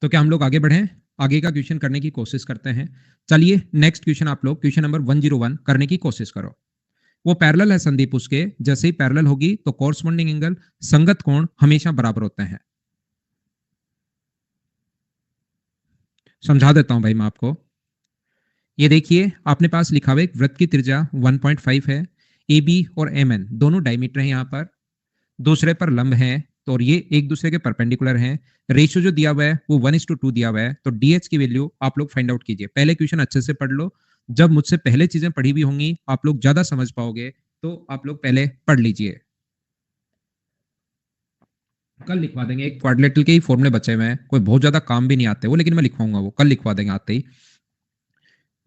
[SPEAKER 1] तो क्या हम लोग आगे बढ़ें? आगे का क्वेश्चन करने की कोशिश करते हैं। चलिए नेक्स्ट क्वेश्चन आप लोग क्वेश्चन नंबर 101 करने की कोशिश करो। वो पैरेलल है संदीप, उसके जैसे ही पैरेलल होगी तो कॉरस्पॉन्डिंग एंगल संगत कोण हमेशा बराबर होते हैं। समझा देता हूं भाई मैं आपको। ये देखिए आपने पास लिखा हुआ एक वृत्त की त्रिज्या 1.5 है, ए बी और एम एन दोनों डायमीटर हैं यहाँ पर, दूसरे पर लंब हैं, तो और ये एक दूसरे के परपेंडिकुलर हैं। रेशियो जो दिया हुआ है वो 1:2 दिया हुआ है, तो डीएच की वैल्यू आप लोग फाइंड आउट कीजिए। पहले क्वेश्चन अच्छे से पढ़ लो, जब मुझसे पहले चीजें पढ़ी भी होंगी आप लोग ज्यादा समझ पाओगे, तो आप लोग पहले पढ़ लीजिए। कल लिखवा देंगे, एक क्वाड्रिलेटरल के ही फॉर्मूले बचे हुए हैं, कोई बहुत ज्यादा काम भी नहीं आते वो, लेकिन मैं लिखवाऊंगा वो, कल लिखवा देंगे आते ही।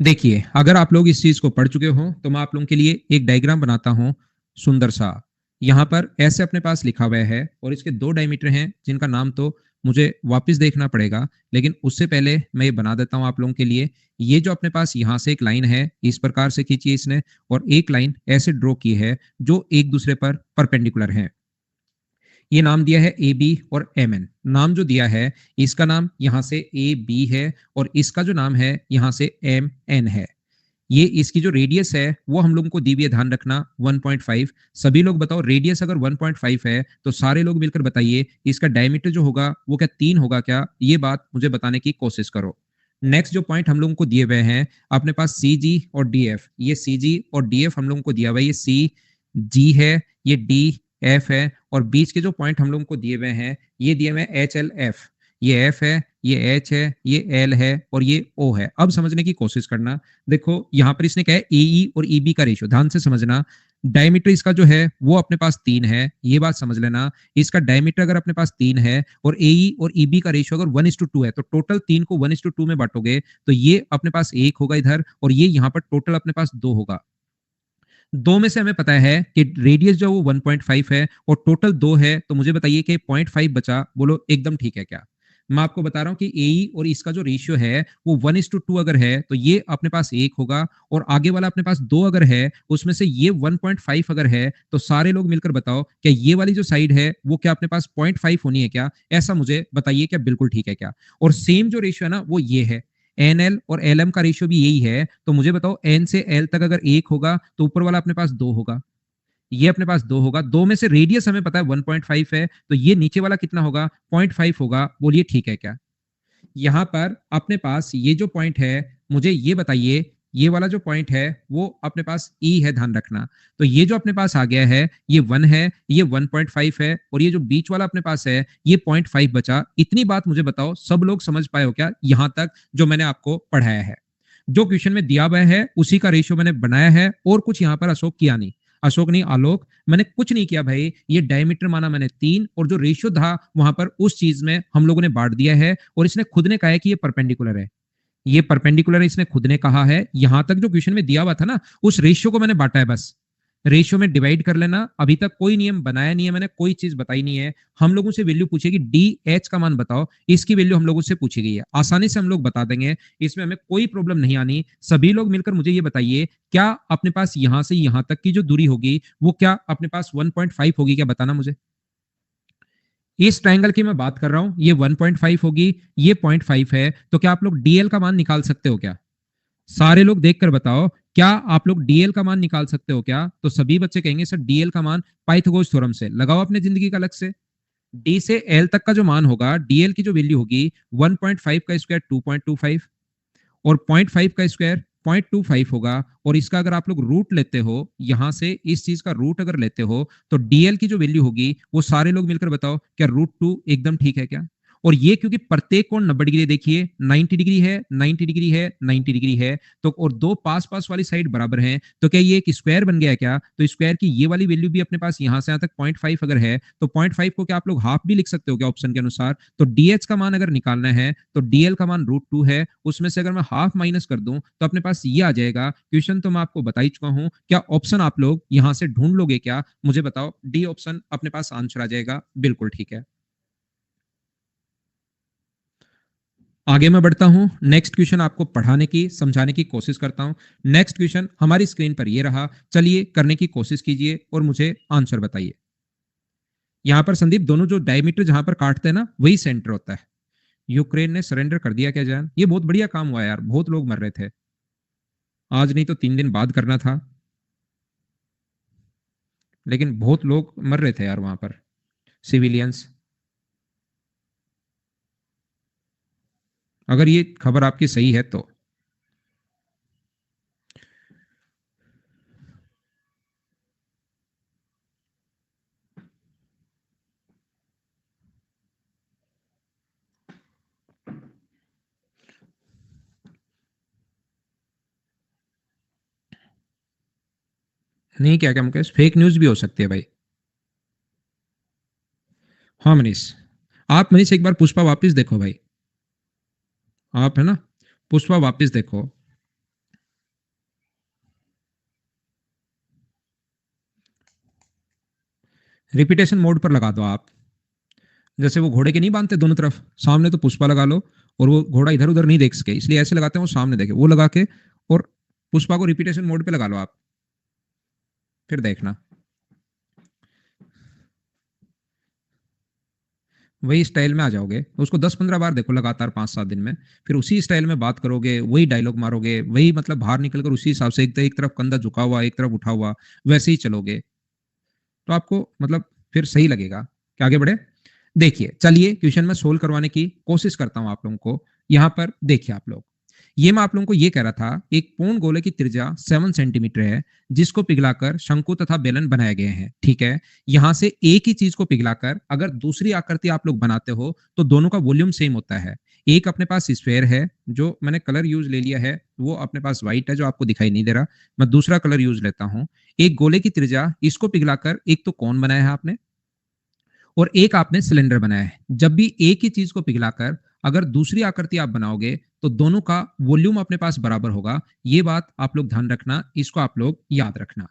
[SPEAKER 1] देखिए अगर आप लोग इस चीज को पढ़ चुके हो तो मैं आप लोगों के लिए एक डायग्राम बनाता हूं सुंदर सा। यहां पर ऐसे अपने पास लिखा हुआ है और इसके दो डायमीटर हैं जिनका नाम तो मुझे वापस देखना पड़ेगा, लेकिन उससे पहले मैं ये बना देता हूं आप लोगों के लिए। ये जो अपने पास यहां से एक लाइन है इस प्रकार से खींची इसने, और एक लाइन ऐसे ड्रॉ की है जो एक दूसरे पर परपेंडिकुलर है। ये नाम दिया है ए बी और एम एन। नाम जो दिया है इसका नाम यहां से ए बी है और इसका जो नाम है यहां से एम एन है। ये इसकी जो रेडियस है वो हम लोगों को दी हुई है, ध्यान रखना 1.5। सभी लोग बताओ रेडियस अगर 1.5 है तो सारे लोग मिलकर बताइए इसका डायमीटर जो होगा वो क्या 3 होगा क्या? ये बात मुझे बताने की कोशिश करो। नेक्स्ट जो पॉइंट हम लोगों को दिए हुए हैं अपने पास सी जी और डी एफ, ये सी जी और डी एफ हम लोगों को दिया हुआ है, ये सी जी है, ये डी एफ है, और बीच के जो पॉइंट हम लोगों को दिए हुए हैं ये दिए हुए हैं एच एल एफ। ये एफ है, ये एच है, ये एल है और ये ओ है। अब समझने की कोशिश करना। देखो यहां पर इसने कहा है एई और ईबी का रेशियो, ध्यान से समझना। डायमीटर इसका जो है वो अपने पास 3 है, ये बात समझ लेना। इसका डायमीटर अगर अपने पास 3 है और एई और ईबी का रेशियो अगर 1:2 है, तो टोटल 3 को 1:2 में बांटोगे तो ये अपने पास 1 होगा इधर, और ये यहाँ पर टोटल अपने पास 2 होगा। दो में से हमें पता है कि रेडियस जो वो 1.5 है और टोटल 2 है, तो मुझे बताइए कि 0.5 बचा, बोलो एकदम ठीक है क्या? मैं आपको बता रहा हूं कि एई और इसका जो रेशियो है वो 1:2 अगर है तो ये अपने पास 1 होगा, और आगे वाला अपने पास 2 अगर है उसमें से ये 1.5 अगर है, तो सारे लोग मिलकर बताओ क्या ये वाली जो साइड है वो क्या अपने पास 0.5 होनी है क्या? ऐसा मुझे बताइए क्या बिल्कुल ठीक है क्या? और सेम जो रेशियो है ना वो ये है, एन एल और एल एम का रेशियो भी यही है, तो मुझे बताओ एन से एल तक अगर 1 होगा तो ऊपर वाला अपने पास 2 होगा, ये अपने पास 2 होगा। 2 में से रेडियस हमें पता है 1.5 है, तो ये नीचे वाला कितना होगा? 0.5 होगा। बोलिए ठीक है क्या? यहाँ पर अपने पास ये जो पॉइंट है, मुझे ये बताइए, ये वाला जो पॉइंट है वो अपने पास ई है, ध्यान रखना। तो ये जो अपने पास आ गया है ये 1 है, ये 1.5 है, और ये जो बीच वाला अपने पास है ये 0.5 बचा। इतनी बात मुझे बताओ सब लोग समझ पाए हो क्या यहां तक जो मैंने आपको पढ़ाया है? जो क्वेश्चन में दिया हुआ है उसी का रेशियो मैंने बनाया है, और कुछ यहाँ पर अशोक किया नहीं, अशोक नहीं आलोक, मैंने कुछ नहीं किया भाई। ये डायमीटर माना मैंने 3, और जो रेशियो था वहां पर उस चीज में हम लोगों ने बांट दिया है, और इसने खुद ने कहा है कि ये परपेंडिकुलर है। ये परपेंडिकुलर है, इसने खुद ने कहा है। यहां तक जो क्वेश्चन में दिया हुआ था ना उस रेशियो को मैंने बांटा है, बस रेशियो में डिवाइड कर लेना। अभी तक कोई नियम बनाया नहीं है मैंने, कोई चीज बताई नहीं है। हम लोगों से वैल्यू पूछेगी डी एच का मान बताओ, इसकी वैल्यू हम लोगों से पूछी गई है, आसानी से हम लोग बता देंगे, इसमें हमें कोई प्रॉब्लम नहीं आनी। सभी लोग मिलकर मुझे ये बताइए क्या अपने पास यहां से यहां तक की जो दूरी होगी वो क्या अपने पास 1.5 होगी क्या? बताना मुझे। इस ट्रायंगल की मैं बात कर रहा हूं, ये 1.5 होगी, ये 0.5 है, तो क्या आप लोग डीएल का मान निकाल सकते हो क्या? सारे लोग देखकर बताओ क्या आप लोग डीएल का मान निकाल सकते हो क्या? तो सभी बच्चे कहेंगे सर डीएल का मान पाइथागोरस थ्योरम से लगाओ अपने जिंदगी का अलग से। डी से एल तक का जो मान होगा, डीएल की जो वैल्यू होगी 1.5 का स्क्वायर 2.25, और 0.5 का स्क्वायर 0.25 होगा, और इसका अगर आप लोग रूट लेते हो, यहां से इस चीज का रूट अगर लेते हो तो डीएल की जो वैल्यू होगी वो सारे लोग मिलकर बताओ क्या √2 एकदम ठीक है क्या? और ये क्योंकि प्रत्येक कोण 90 डिग्री, देखिए 90 डिग्री है, 90 डिग्री है, 90 डिग्री है, तो और दो पास पास वाली साइड बराबर हैं, तो क्या ये एक स्क्वायर बन गया क्या? तो स्क्वायर की ये वाली वैल्यू भी अपने पास यहां से यहां तक 0.5 अगर है तो 0.5 को क्या आप लोग हाफ भी लिख सकते हो क्या ऑप्शन के अनुसार? तो डीएच का मान अगर निकालना है तो डीएल का मान √2 है, उसमें से अगर मैं हाफ माइनस कर दूं तो अपने पास ये आ जाएगा। क्वेश्चन तो मैं आपको बता ही चुका हूं, क्या ऑप्शन आप लोग यहां से ढूंढ लोगे क्या? मुझे बताओ, डी ऑप्शन अपने पास आंसर आ जाएगा, बिल्कुल ठीक है। आगे मैं बढ़ता हूं, नेक्स्ट क्वेश्चन आपको पढ़ाने की समझाने की कोशिश करता हूं। नेक्स्ट क्वेश्चन हमारी स्क्रीन पर ये रहा, चलिए करने की कोशिश कीजिए और मुझे आंसर बताइए। यहां पर संदीप दोनों जो डायमीटर जहां पर काटते हैं ना वही सेंटर होता है। यूक्रेन ने सरेंडर कर दिया क्या जान? ये बहुत बढ़िया काम हुआ यार, बहुत लोग मर रहे थे। आज नहीं तो 3 दिन बाद करना था, लेकिन बहुत लोग मर रहे थे यार वहां पर, सिविलियंस। अगर ये खबर आपकी सही है तो। नहीं, क्या क्या मुकेश, फेक न्यूज भी हो सकती है भाई। हाँ मनीष, आप मनीष एक बार पुष्पा वापस देखो भाई। आप है ना, पुष्पा वापस देखो। रिपीटेशन मोड पर लगा दो आप। जैसे वो घोड़े के नहीं बांधते दोनों तरफ, सामने तो पुष्पा लगा लो, और वो घोड़ा इधर उधर नहीं देख सके, इसलिए ऐसे लगाते हैं वो सामने देखे, वो लगा के, और पुष्पा को रिपीटेशन मोड पे लगा लो आप, फिर देखना। वही स्टाइल में आ जाओगे, उसको 10-15 बार देखो लगातार 5-7 दिन में। फिर उसी स्टाइल में बात करोगे, वही डायलॉग मारोगे, वही मतलब बाहर निकल कर उसी हिसाब से एक तरफ कंधा झुका हुआ एक तरफ उठा हुआ, वैसे ही चलोगे, तो आपको मतलब फिर सही लगेगा कि आगे बढ़े। देखिए चलिए क्वेश्चन में सोल्व करवाने की कोशिश करता हूं आप लोगों को। यहां पर देखिए आप लोग, ये मैं आप लोगों को ये कह रहा था, एक पूर्ण गोले की त्रिज्या 7 सेंटीमीटर है, जिसको पिघलाकर शंकु तथा बेलन बनाए गए हैं, ठीक है। यहां से एक ही चीज को पिघलाकर अगर दूसरी आकृति आप लोग बनाते हो तो दोनों का वॉल्यूम सेम होता है। एक अपने पास स्फेयर है, जो मैंने कलर यूज ले लिया है, वो अपने पास व्हाइट है जो आपको दिखाई नहीं दे रहा, मैं दूसरा कलर यूज लेता हूं। एक गोले की त्रिज्या, इसको पिघलाकर एक तो कौन बनाया है आपने, और एक आपने सिलेंडर बनाया है। जब भी एक ही चीज को पिघलाकर अगर दूसरी आकृति आप बनाओगे तो दोनों का वॉल्यूम अपने पास बराबर होगा। ये बात आप लोग ध्यान रखना, इसको आप लोग याद रखना।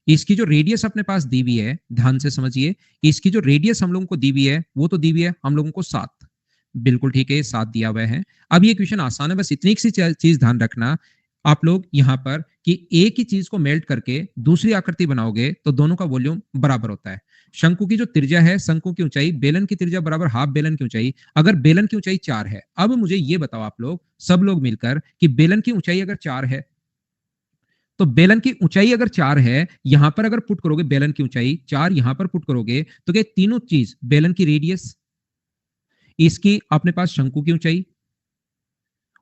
[SPEAKER 1] इसकी जो रेडियस अपने पास दी हुई है, ध्यान से समझिए, इसकी जो रेडियस हम लोगों को दी हुई है वो तो दी हुई है हम लोगों को 7। बिल्कुल ठीक है, 7 दिया हुआ है। अब ये क्वेश्चन आसान है, बस इतनी सी चीज ध्यान रखना आप लोग यहाँ पर, कि एक ही चीज को मेल्ट करके दूसरी आकृति बनाओगे तो दोनों का वॉल्यूम बराबर होता है। शंकु की जो त्रिज्या है, शंकु की ऊंचाई बेलन की त्रिज्या बराबर हाफ बेलन की ऊंचाई। अगर बेलन की ऊंचाई 4 है, अब मुझे ये बताओ आप लोग सब लोग मिलकर, कि बेलन की ऊंचाई अगर 4 है, तो बेलन की ऊंचाई अगर 4 है, यहां पर अगर पुट करोगे बेलन की ऊंचाई 4, यहां पर पुट करोगे तो क्या तीनों चीज, बेलन की रेडियस, इसकी अपने पास शंकु की ऊंचाई,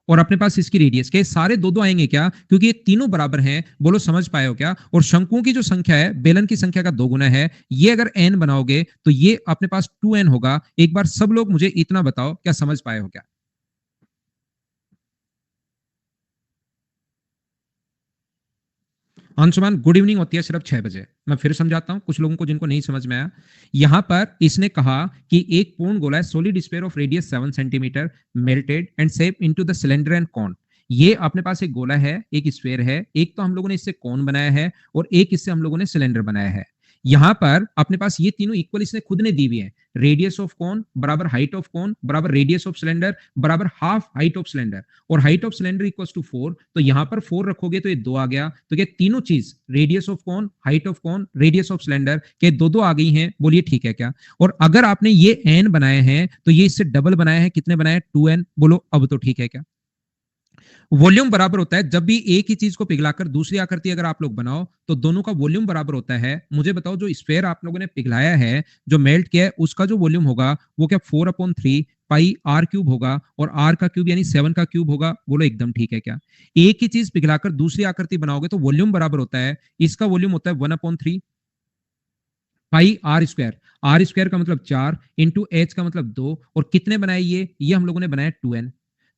[SPEAKER 1] और अपने पास इसकी रेडियस के सारे दो दो आएंगे क्या, क्योंकि ये तीनों बराबर हैं। बोलो समझ पाए हो क्या? और शंकुओं की जो संख्या है बेलन की संख्या का 2 गुना है। ये अगर n बनाओगे तो ये अपने पास 2n होगा। एक बार सब लोग मुझे इतना बताओ, क्या समझ पाए हो क्या? अंशुमान, गुड इवनिंग होती है सिर्फ 6 बजे। मैं फिर समझाता हूं कुछ लोगों को जिनको नहीं समझ में आया। यहां पर इसने कहा कि एक पूर्ण गोला है, solid sphere of radius 7 centimetre, melted and shape into the cylinder and cone. ये अपने पास एक गोला है, एक स्फीयर है, एक तो हम लोगों ने इससे कौन बनाया है और एक इससे हम लोगों ने सिलेंडर बनाया है। यहां पर अपने पास ये तीनों इक्वल इसने खुद ने दी हुई है। रेडियस ऑफ कौन बराबर हाइट ऑफ कौन बराबर रेडियस ऑफ सिलेंडर बराबर हाफ हाइट ऑफ सिलेंडर, और height of cylinder equals to 4। तो यहां पर 4 रखोगे तो ये 2 आ गया। तो क्या तीनों चीज, रेडियस ऑफ कौन, हाइट ऑफ कौन, रेडियस ऑफ सिलेंडर, के दो दो आ गई हैं? बोलिए ठीक है क्या? और अगर आपने ये एन बनाए हैं तो ये इससे डबल बनाया है, कितने बनाए? 2n। बोलो अब तो ठीक है क्या? वॉल्यूम बराबर होता है, जब भी एक ही चीज को पिघलाकर दूसरी आकृति अगर आप लोग बनाओ तो दोनों का वॉल्यूम बराबर होता है। मुझे बताओ, जो स्फेयर आप लोगों ने पिघलाया है, जो मेल्ट किया है, उसका जो वॉल्यूम होगा वो क्या 4/3 पाई आर क्यूब होगा, और आर का क्यूब यानी 7 का क्यूब होगा। बोलो एकदम ठीक है क्या? एक ही चीज पिघलाकर दूसरी आकृति बनाओगे तो वॉल्यूम बराबर होता है, इसका वॉल्यूम होता है 1/3 पाई आर स्क्वायर। आर स्क्वायर का मतलब 4 इंटू एच का मतलब 2, और कितने बनाए ये हम लोगों ने बनाया 2n।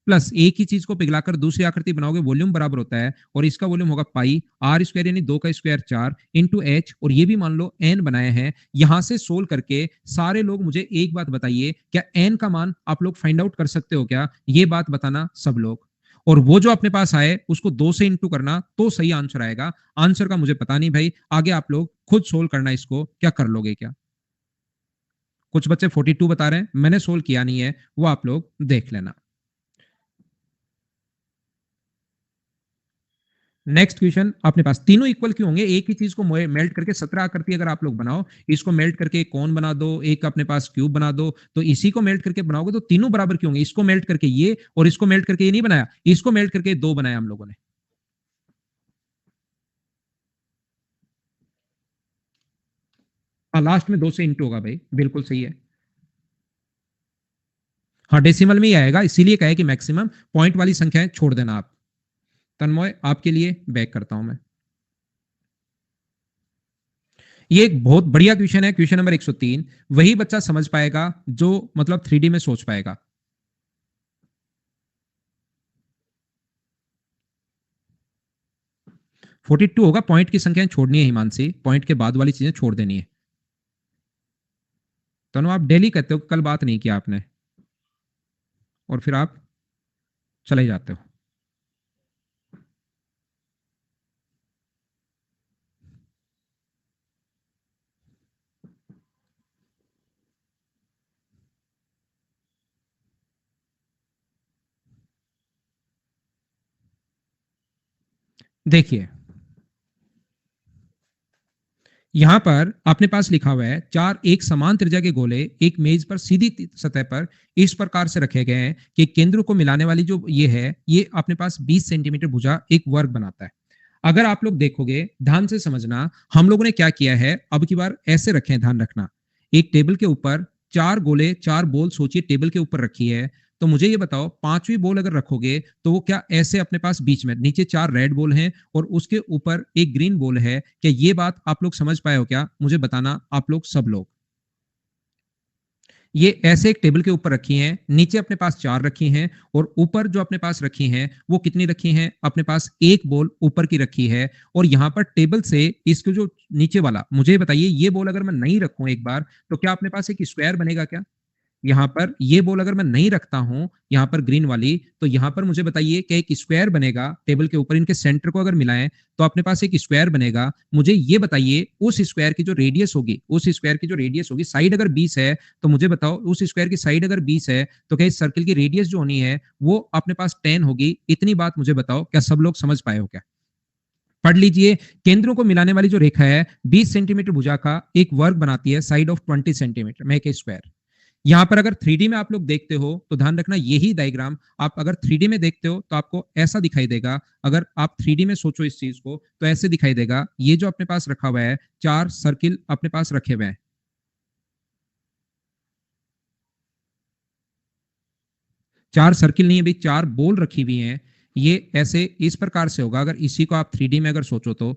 [SPEAKER 1] प्लस एक ही चीज को पिघलाकर दूसरी आकृति बनाओगे, वॉल्यूम बराबर होता है, और इसका वॉल्यूम होगा पाई आर स्क्वायर यानी 2 का स्क्वायर 4 इंटू एच, और ये भी मान लो एन बनाए हैं। यहां से सोल्व करके सारे लोग मुझे एक बात बताइए, क्या एन का मान आप लोग फाइंड आउट कर सकते हो क्या? ये बात बताना सब लोग। और वो जो अपने पास आए उसको 2 से इंटू करना तो सही आंसर आएगा। आंसर का मुझे पता नहीं भाई, आगे आप लोग खुद सोल्व करना इसको, क्या कर लोगे क्या? कुछ बच्चे 42 बता रहे हैं, मैंने सोल्व किया नहीं है, वो आप लोग देख लेना। नेक्स्ट क्वेश्चन अपने पास तीनों इक्वल क्यों होंगे? एक ही चीज को मेल्ट करके 17 आकृति अगर आप लोग बनाओ, इसको मेल्ट करके एक कोन बना दो, एक अपने पास क्यूब बना दो, तो इसी को मेल्ट करके बनाओगे तो तीनों बराबर क्यों होंगे? इसको मेल्ट करके ये और इसको मेल्ट करके ये नहीं बनाया, इसको मेल्ट करके दो बनाया हम लोगों ने। हाँ, लास्ट में 2 से इंटू होगा भाई, बिल्कुल सही है। हाँ, डेसिमल में ही आएगा, इसीलिए कहे कि मैक्सिमम पॉइंट वाली संख्याएं छोड़ देना आप। तन्मय आपके लिए बैक करता हूं मैं। ये एक बहुत बढ़िया क्वेश्चन है, क्वेश्चन नंबर 103। वही बच्चा समझ पाएगा जो मतलब 3D में सोच पाएगा। 42 होगा, पॉइंट की संख्याएं छोड़नी है हिमांशी, पॉइंट के बाद वाली चीजें छोड़ देनी है। तनु आप डेली कहते हो, कल बात नहीं किया आपने और फिर आप चले जाते हो। देखिए यहां पर अपने पास लिखा हुआ है चार एक समान त्रिज्या के गोले एक मेज पर सीधी सतह पर इस प्रकार से रखे गए हैं कि केंद्र को मिलाने वाली जो ये है, ये अपने पास 20 सेंटीमीटर भुजा एक वर्ग बनाता है। अगर आप लोग देखोगे ध्यान से समझना, हम लोगों ने क्या किया है, अब की बार ऐसे रखे हैं, ध्यान रखना। एक टेबल के ऊपर चार गोले चार बॉल सोचिए टेबल के ऊपर रखी है, तो मुझे ये बताओ पांचवी बॉल अगर रखोगे तो वो क्या ऐसे अपने पास बीच में नीचे चार रेड बॉल हैं और उसके ऊपर एक ग्रीन बॉल है, क्या ये बात आप लोग समझ पाए हो? क्या मुझे बताना आप लोग सब लोग। ये ऐसे एक टेबल के ऊपर रखी हैं, नीचे अपने पास चार रखी हैं और ऊपर जो अपने पास रखी हैं वो कितनी रखी हैं? अपने पास एक बॉल ऊपर की रखी है। और यहां पर टेबल से इसके जो नीचे वाला, मुझे बताइए ये बॉल अगर मैं नहीं रखूं एक बार, तो क्या अपने पास एक स्क्वायर बनेगा क्या? यहाँ पर ये बॉल अगर मैं नहीं रखता हूं यहाँ पर ग्रीन वाली, तो यहाँ पर मुझे बताइए कि एक स्क्वायर बनेगा टेबल के ऊपर, इनके सेंटर को अगर मिलाएं तो अपने पास एक स्क्वायर बनेगा। मुझे ये बताइए उस स्क्वायर की जो रेडियस होगी, उस स्क्वायर की जो रेडियस होगी, साइड अगर 20 है तो मुझे बताओ उस स्क्वायर की साइड अगर 20 है तो क्या इस सर्कल की रेडियस जो होनी है वो अपने पास 10 होगी। इतनी बात मुझे बताओ, क्या सब लोग समझ पाए हो? क्या पढ़ लीजिए, केंद्रों को मिलाने वाली जो रेखा है 20 सेंटीमीटर भुजा का एक वर्ग बनाती है, side of 20 centimetre make a square. यहां पर अगर 3D में आप लोग देखते हो तो ध्यान रखना, यही डायग्राम आप अगर 3D में देखते हो तो आपको ऐसा दिखाई देगा। अगर आप 3D में सोचो इस चीज को तो ऐसे दिखाई देगा, ये जो अपने पास रखा हुआ है चार सर्किल अपने पास रखे हुए हैं, चार सर्किल नहीं है भाई, चार बॉल रखी हुई हैं। ये ऐसे इस प्रकार से होगा, अगर इसी को आप 3D में अगर सोचो तो।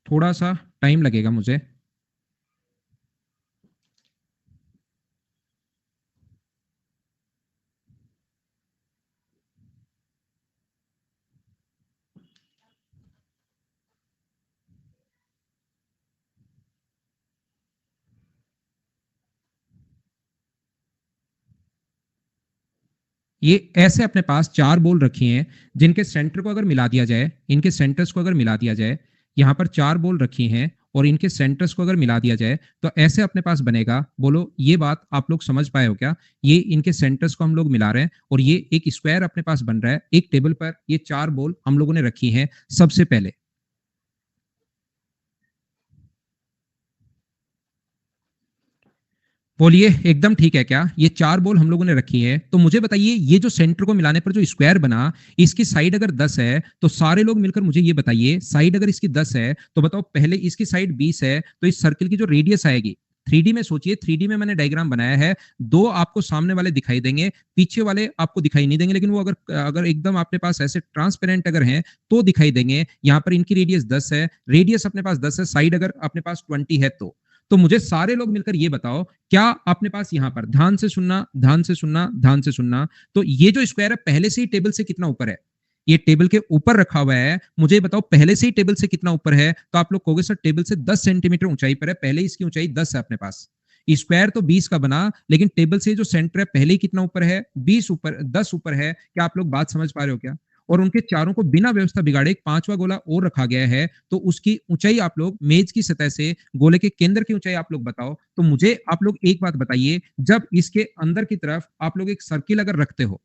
[SPEAKER 1] थोड़ा सा टाइम लगेगा मुझे। ये ऐसे अपने पास चार बॉल रखी हैं जिनके सेंटर को अगर मिला दिया जाए, इनके सेंटर्स को अगर मिला दिया जाए, यहाँ पर चार बॉल रखी हैं और इनके सेंटर्स को अगर मिला दिया जाए तो ऐसे अपने पास बनेगा। बोलो ये बात आप लोग समझ पाए हो क्या? ये इनके सेंटर्स को हम लोग मिला रहे हैं और ये एक स्क्वायर अपने पास बन रहा है। एक टेबल पर ये चार बॉल हम लोगों ने रखी हैं। सबसे पहले बोलिए एकदम ठीक है क्या? ये चार बॉल हम लोगों ने रखी है, तो मुझे बताइए ये जो सेंटर को मिलाने पर जो स्क्वायर बना, इसकी साइड अगर 10 है तो सारे लोग मिलकर मुझे ये बताइए, साइड अगर इसकी 10 है तो बताओ पहले इसकी साइड 20 है तो इस सर्किल की जो रेडियस आएगी, 3D में सोचिए, 3D में मैंने डायग्राम बनाया है, दो आपको सामने वाले दिखाई देंगे, पीछे वाले आपको दिखाई नहीं देंगे, लेकिन वो अगर अगर एकदम आपके पास ऐसे ट्रांसपेरेंट अगर हैं तो दिखाई देंगे। यहाँ पर इनकी रेडियस 10 है, रेडियस अपने पास 10 है, साइड अगर अपने पास 20 है तो मुझे सारे लोग मिलकर ये बताओ, क्या अपने पास यहां पर ध्यान से सुनना, ध्यान से सुनना, ध्यान से सुनना, तो ये जो स्क्वायर है पहले से ही टेबल से कितना ऊपर है? ये टेबल के ऊपर रखा हुआ है, मुझे बताओ पहले से ही टेबल से कितना ऊपर है? तो आप लोग कहोगे सर टेबल से 10 सेंटीमीटर ऊंचाई पर है, पहले इसकी ऊंचाई 10 है अपने पास। स्क्वायर तो 20 का बना, लेकिन टेबल से जो सेंटर है पहले ही कितना ऊपर है? 20 ऊपर, 10 ऊपर है। क्या आप लोग बात समझ पा रहे हो क्या? और उनके चारों को बिना व्यवस्था बिगाड़े एक पांचवा गोला और रखा गया है, तो उसकी ऊंचाई आप लोग मेज की सतह से गोले के केंद्र की ऊंचाई आप लोग बताओ। तो मुझे आप लोग एक बात बताइए, जब इसके अंदर की तरफ आप लोग एक सर्किल अगर रखते हो,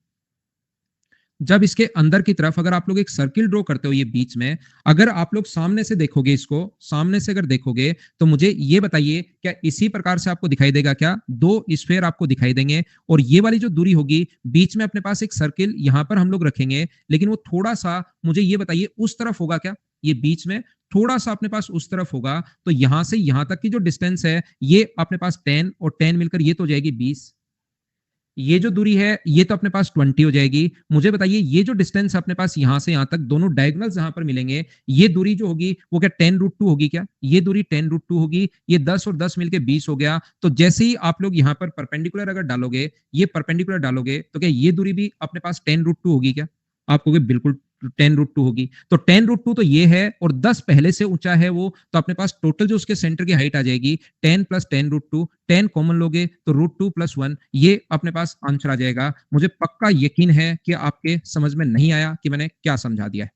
[SPEAKER 1] जब इसके अंदर की तरफ अगर आप लोग एक सर्किल ड्रॉ करते हो ये बीच में, अगर आप लोग सामने से देखोगे, इसको सामने से अगर देखोगे, तो मुझे ये बताइए क्या इसी प्रकार से आपको दिखाई देगा क्या? दो स्फेयर आपको दिखाई देंगे और ये वाली जो दूरी होगी, बीच में अपने पास एक सर्किल यहां पर हम लोग रखेंगे, लेकिन वो थोड़ा सा, मुझे ये बताइए उस तरफ होगा क्या? ये बीच में थोड़ा सा अपने पास उस तरफ होगा, तो यहां से यहां तक की जो डिस्टेंस है, ये अपने पास 10 और 10 मिलकर ये तो हो जाएगी 20। ये जो दूरी है ये तो अपने पास 20 हो जाएगी। मुझे बताइए ये जो डिस्टेंस अपने पास यहां से यहां तक दोनों डायगोनल्स जहां पर मिलेंगे, ये दूरी जो होगी वो क्या 10√2 होगी क्या? ये दूरी 10√2 होगी, ये 10 और 10 मिलके 20 हो गया। तो जैसे ही आप लोग यहां पर परपेंडिकुलर अगर डालोगे, ये परपेंडिकुलर डालोगे, तो क्या ये दूरी भी अपने पास 10√2 होगी क्या? आप कहोगे बिल्कुल 10√2 होगी। तो 10√2 तो ये है और 10 पहले से ऊंचा है वो, तो अपने पास टोटल जो उसके सेंटर की हाइट आ जाएगी 10 प्लस 10√2, 10 कॉमन लोगे तो √2 प्लस 1, ये अपने पास आंसर आ जाएगा। मुझे पक्का यकीन है कि आपके समझ में नहीं आया कि मैंने क्या समझा दिया है।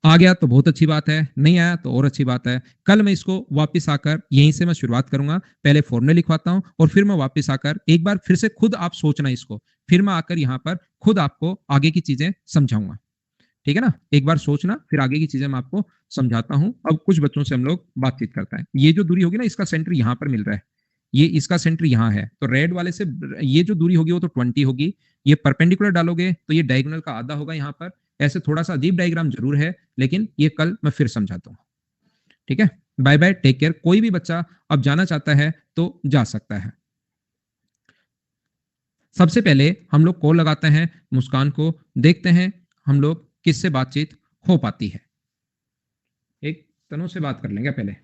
[SPEAKER 1] आ गया तो बहुत अच्छी बात है, नहीं आया तो और अच्छी बात है। कल मैं इसको वापस आकर यहीं से मैं शुरुआत करूंगा, पहले फॉर्मूले लिखवाता हूं और फिर मैं वापस आकर एक बार फिर से खुद आप सोचना इसको, फिर मैं आकर यहाँ पर खुद आपको आगे की चीजें समझाऊंगा। ठीक है ना? एक बार सोचना, फिर आगे की चीजें मैं आपको समझाता हूं। अब कुछ बच्चों से हम लोग बातचीत करते हैं। ये जो दूरी होगी ना, इसका सेंटर यहां पर मिल रहा है, ये इसका सेंटर यहां है, तो रेड वाले से ये जो दूरी होगी वो तो 20 होगी। ये परपेंडिकुलर डालोगे तो ये डायगोनल का आधा होगा यहाँ पर। ऐसे थोड़ा सा अजीब डायग्राम जरूर है, लेकिन ये कल मैं फिर समझाता हूँ। ठीक है, बाय बाय, टेक केयर। कोई भी बच्चा अब जाना चाहता है तो जा सकता है। सबसे पहले हम लोग कॉल लगाते हैं मुस्कान को, देखते हैं हम लोग किससे बातचीत हो पाती है। एक तनु से बात कर लेंगे पहले।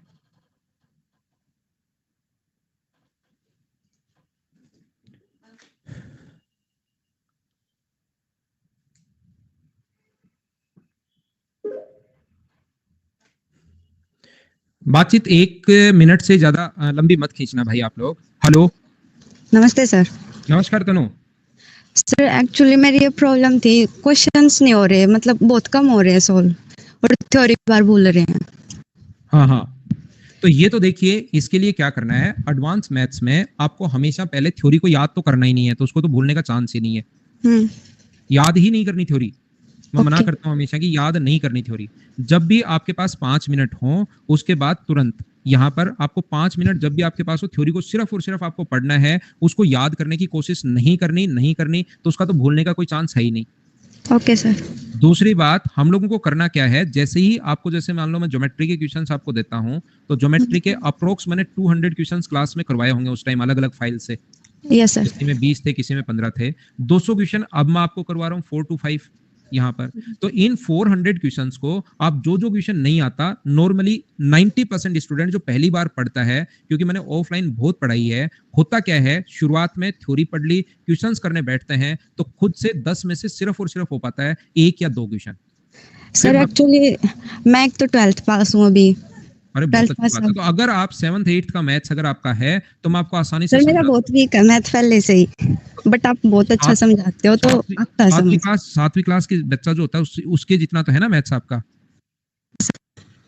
[SPEAKER 1] बातचीत 1 मिनट से ज्यादा लंबी मत खींचना भाई आप लोग। हेलो,
[SPEAKER 2] नमस्ते सर।
[SPEAKER 1] नमस्कार तनु।
[SPEAKER 2] सर एक्चुअली मेरी ये प्रॉब्लम थी, क्वेश्चंस नहीं हो रहे, मतलब बहुत कम हो रहे हैं सॉल्व, और थ्योरी बार भूल रहे हैं।
[SPEAKER 1] हाँ हाँ, तो ये तो देखिए, इसके लिए क्या करना है, एडवांस मैथ्स में आपको हमेशा पहले थ्योरी को याद तो करना ही नहीं है, तो उसको तो भूलने का चांस ही नहीं है। याद ही नहीं करनी थ्योरी। मैं मना
[SPEAKER 2] ओके
[SPEAKER 1] करता हूं हमेशा कि याद नहीं करनी थ्योरी। जब भी आपके पास 5 मिनट हो, उसके बाद तुरंत यहाँ पर आपको 5 मिनट जब भी आपके पास हो, थ्योरी को सिर्फ और सिर्फ आपको पढ़ना है, उसको याद करने की कोशिश नहीं करनी, तो उसका तो भूलने का कोई चांस है ही नहीं।
[SPEAKER 2] Okay sir.
[SPEAKER 1] दूसरी बात, हम लोगों को करना क्या है, जैसे ही आपको, जैसे मान लो मैं ज्योमेट्री के क्वेश्चंस आपको देता हूं, तो ज्योमेट्री के अप्रोक्स मैंने 200 क्वेश्चंस क्लास में करवाए होंगे उस टाइम, अलग अलग फाइल से।
[SPEAKER 2] Yes sir.
[SPEAKER 1] किसी में 20 थे, किसी में 15 थे। 200 क्वेश्चन अब मैं आपको करवा रहा हूँ 4 to 5 यहाँ पर। तो इन 400 क्वेश्चंस को आप जो जो क्वेश्चन नहीं आता, नॉर्मली 90% स्टूडेंट जो पहली बार पढ़ता है, क्योंकि मैंने ऑफलाइन बहुत पढ़ाई है, होता क्या है, शुरुआत में थ्योरी पढ़ ली, क्वेश्चंस करने बैठते हैं तो खुद से 10 में से सिर्फ और सिर्फ हो पाता है 1 या 2 क्वेश्चन।
[SPEAKER 2] सर एक्चुअली मैं एक तो 12th पास हूँ अभी।
[SPEAKER 1] अरे बहुत
[SPEAKER 2] 12th
[SPEAKER 1] अच्छी
[SPEAKER 2] पास
[SPEAKER 1] बात है।
[SPEAKER 2] अब
[SPEAKER 1] तो अगर आप 7th 8th का मैथ्स अगर आपका है, तो मैं आपको आसानी से
[SPEAKER 2] सर मेरा
[SPEAKER 1] समझा।
[SPEAKER 2] बहुत वीक है मैथ पहले से ही, बट आप बहुत अच्छा
[SPEAKER 1] सात
[SPEAKER 2] समझाते हो तो
[SPEAKER 1] सातवीं
[SPEAKER 2] आता है
[SPEAKER 1] सातवीं
[SPEAKER 2] समझ।
[SPEAKER 1] क्लास सातवीं क्लास के बच्चा जो होता है उसके जितना तो है ना मैथ्स आपका।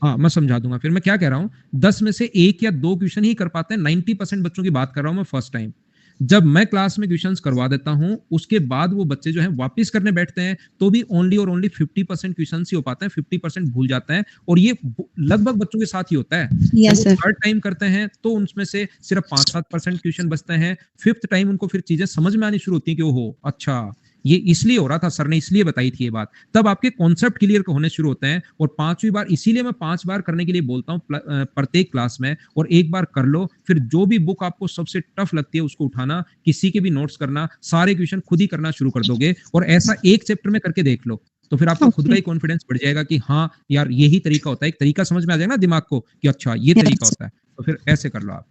[SPEAKER 1] हाँ, मैं समझा दूंगा। फिर मैं क्या कह रहा हूँ, 10 में से 1 या 2 क्वेश्चन ही कर पाते हैं, 90% बच्चों की बात कर रहा हूँ मैं फर्स्ट टाइम। जब मैं क्लास में क्वेश्चंस करवा देता हूं, उसके बाद वो बच्चे जो हैं वापस करने बैठते हैं, तो भी ओनली और ओनली 50% क्वेश्चन ही हो पाते हैं, 50% भूल जाते हैं। और ये लगभग बच्चों के साथ ही होता है। जब
[SPEAKER 2] यस
[SPEAKER 1] वो
[SPEAKER 2] सर।
[SPEAKER 1] थर्ड टाइम करते हैं तो उनमें से सिर्फ 5-7% क्वेश्चन बचते हैं। फिफ्थ टाइम उनको फिर चीजें समझ में आनी शुरू होती है कि ओहो अच्छा, ये इसलिए हो रहा था, सर ने इसलिए बताई थी ये बात। तब आपके कॉन्सेप्ट क्लियर होने शुरू होते हैं। और 5वीं बार, इसीलिए मैं 5 बार करने के लिए बोलता हूँ प्रत्येक क्लास में। और एक बार कर लो, फिर जो भी बुक आपको सबसे टफ लगती है उसको उठाना, किसी के भी नोट्स करना, सारे क्वेश्चन खुद ही करना शुरू कर दोगे। और ऐसा एक चैप्टर में करके देख लो, तो फिर आपका खुद का
[SPEAKER 2] ओके।
[SPEAKER 1] ही कॉन्फिडेंस बढ़ जाएगा कि हाँ यार यही तरीका होता है। एक तरीका समझ में आ जाएगा ना दिमाग को कि अच्छा ये तरीका
[SPEAKER 2] यस।
[SPEAKER 1] होता है, तो फिर ऐसे कर लो आप।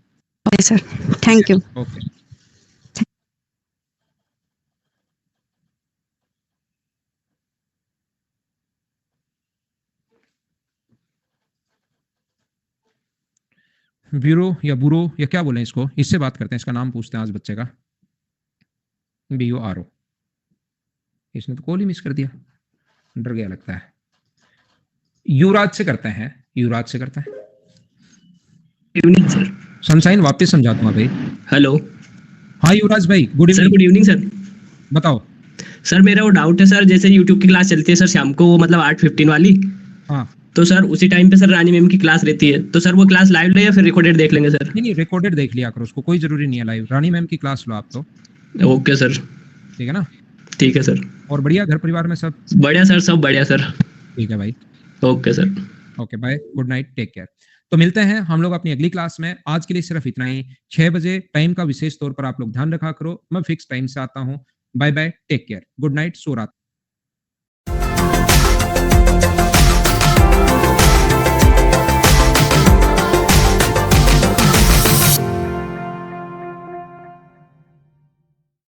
[SPEAKER 2] Okay sir.
[SPEAKER 1] ठीक है,
[SPEAKER 2] थैंक यू।
[SPEAKER 1] ओके। ब्यूरो या बुरो या क्या बोले इसको, इससे बात करते हैं, इसका नाम पूछते हैं आज बच्चे का। BURO, इसने तो कॉल ही मिस कर दिया, डर गया लगता है। युवराज से करते हैं, युवराज से करते हैं।
[SPEAKER 3] Evening sir.
[SPEAKER 1] सनशाइन वापस समझा दूंगा भाई।
[SPEAKER 3] हेलो
[SPEAKER 1] हाँ युवराज भाई, good
[SPEAKER 3] sir,
[SPEAKER 1] evening.
[SPEAKER 3] Good evening sir.
[SPEAKER 1] बताओ।
[SPEAKER 3] सर मेरा वो डाउट है सर, जैसे यूट्यूब की क्लास चलती है सर शाम को, वो मतलब 8:15 वाली,
[SPEAKER 1] हाँ
[SPEAKER 3] तो सर उसी टाइम पे सर रानी मैम की क्लास रहती है, तो सर वो क्लास लाइव ले या फिर रिकॉर्डेड देख लेंगे सर?
[SPEAKER 1] नहीं नहीं, रिकॉर्डेड देख लिया करो, उसको कोई जरूरी नहीं है लाइव। रानी मैम की क्लास लो आप तो,
[SPEAKER 3] ओके सर।
[SPEAKER 1] ठीक है ना।
[SPEAKER 3] ठीक है सर।
[SPEAKER 1] और बढ़िया, घर परिवार में सब
[SPEAKER 3] बढ़िया सर, सब बढ़िया सर।
[SPEAKER 1] ठीक है भाई।
[SPEAKER 3] Okay sir.
[SPEAKER 1] Okay bye, good night, take care. तो मिलते हैं हम लोग अपनी अगली क्लास में। आज के लिए सिर्फ इतना ही। 6 बजे टाइम का विशेष तौर पर आप लोग ध्यान रखा करो, मैं फिक्स टाइम से आता हूँ। Bye bye, take care, good night, सो रात।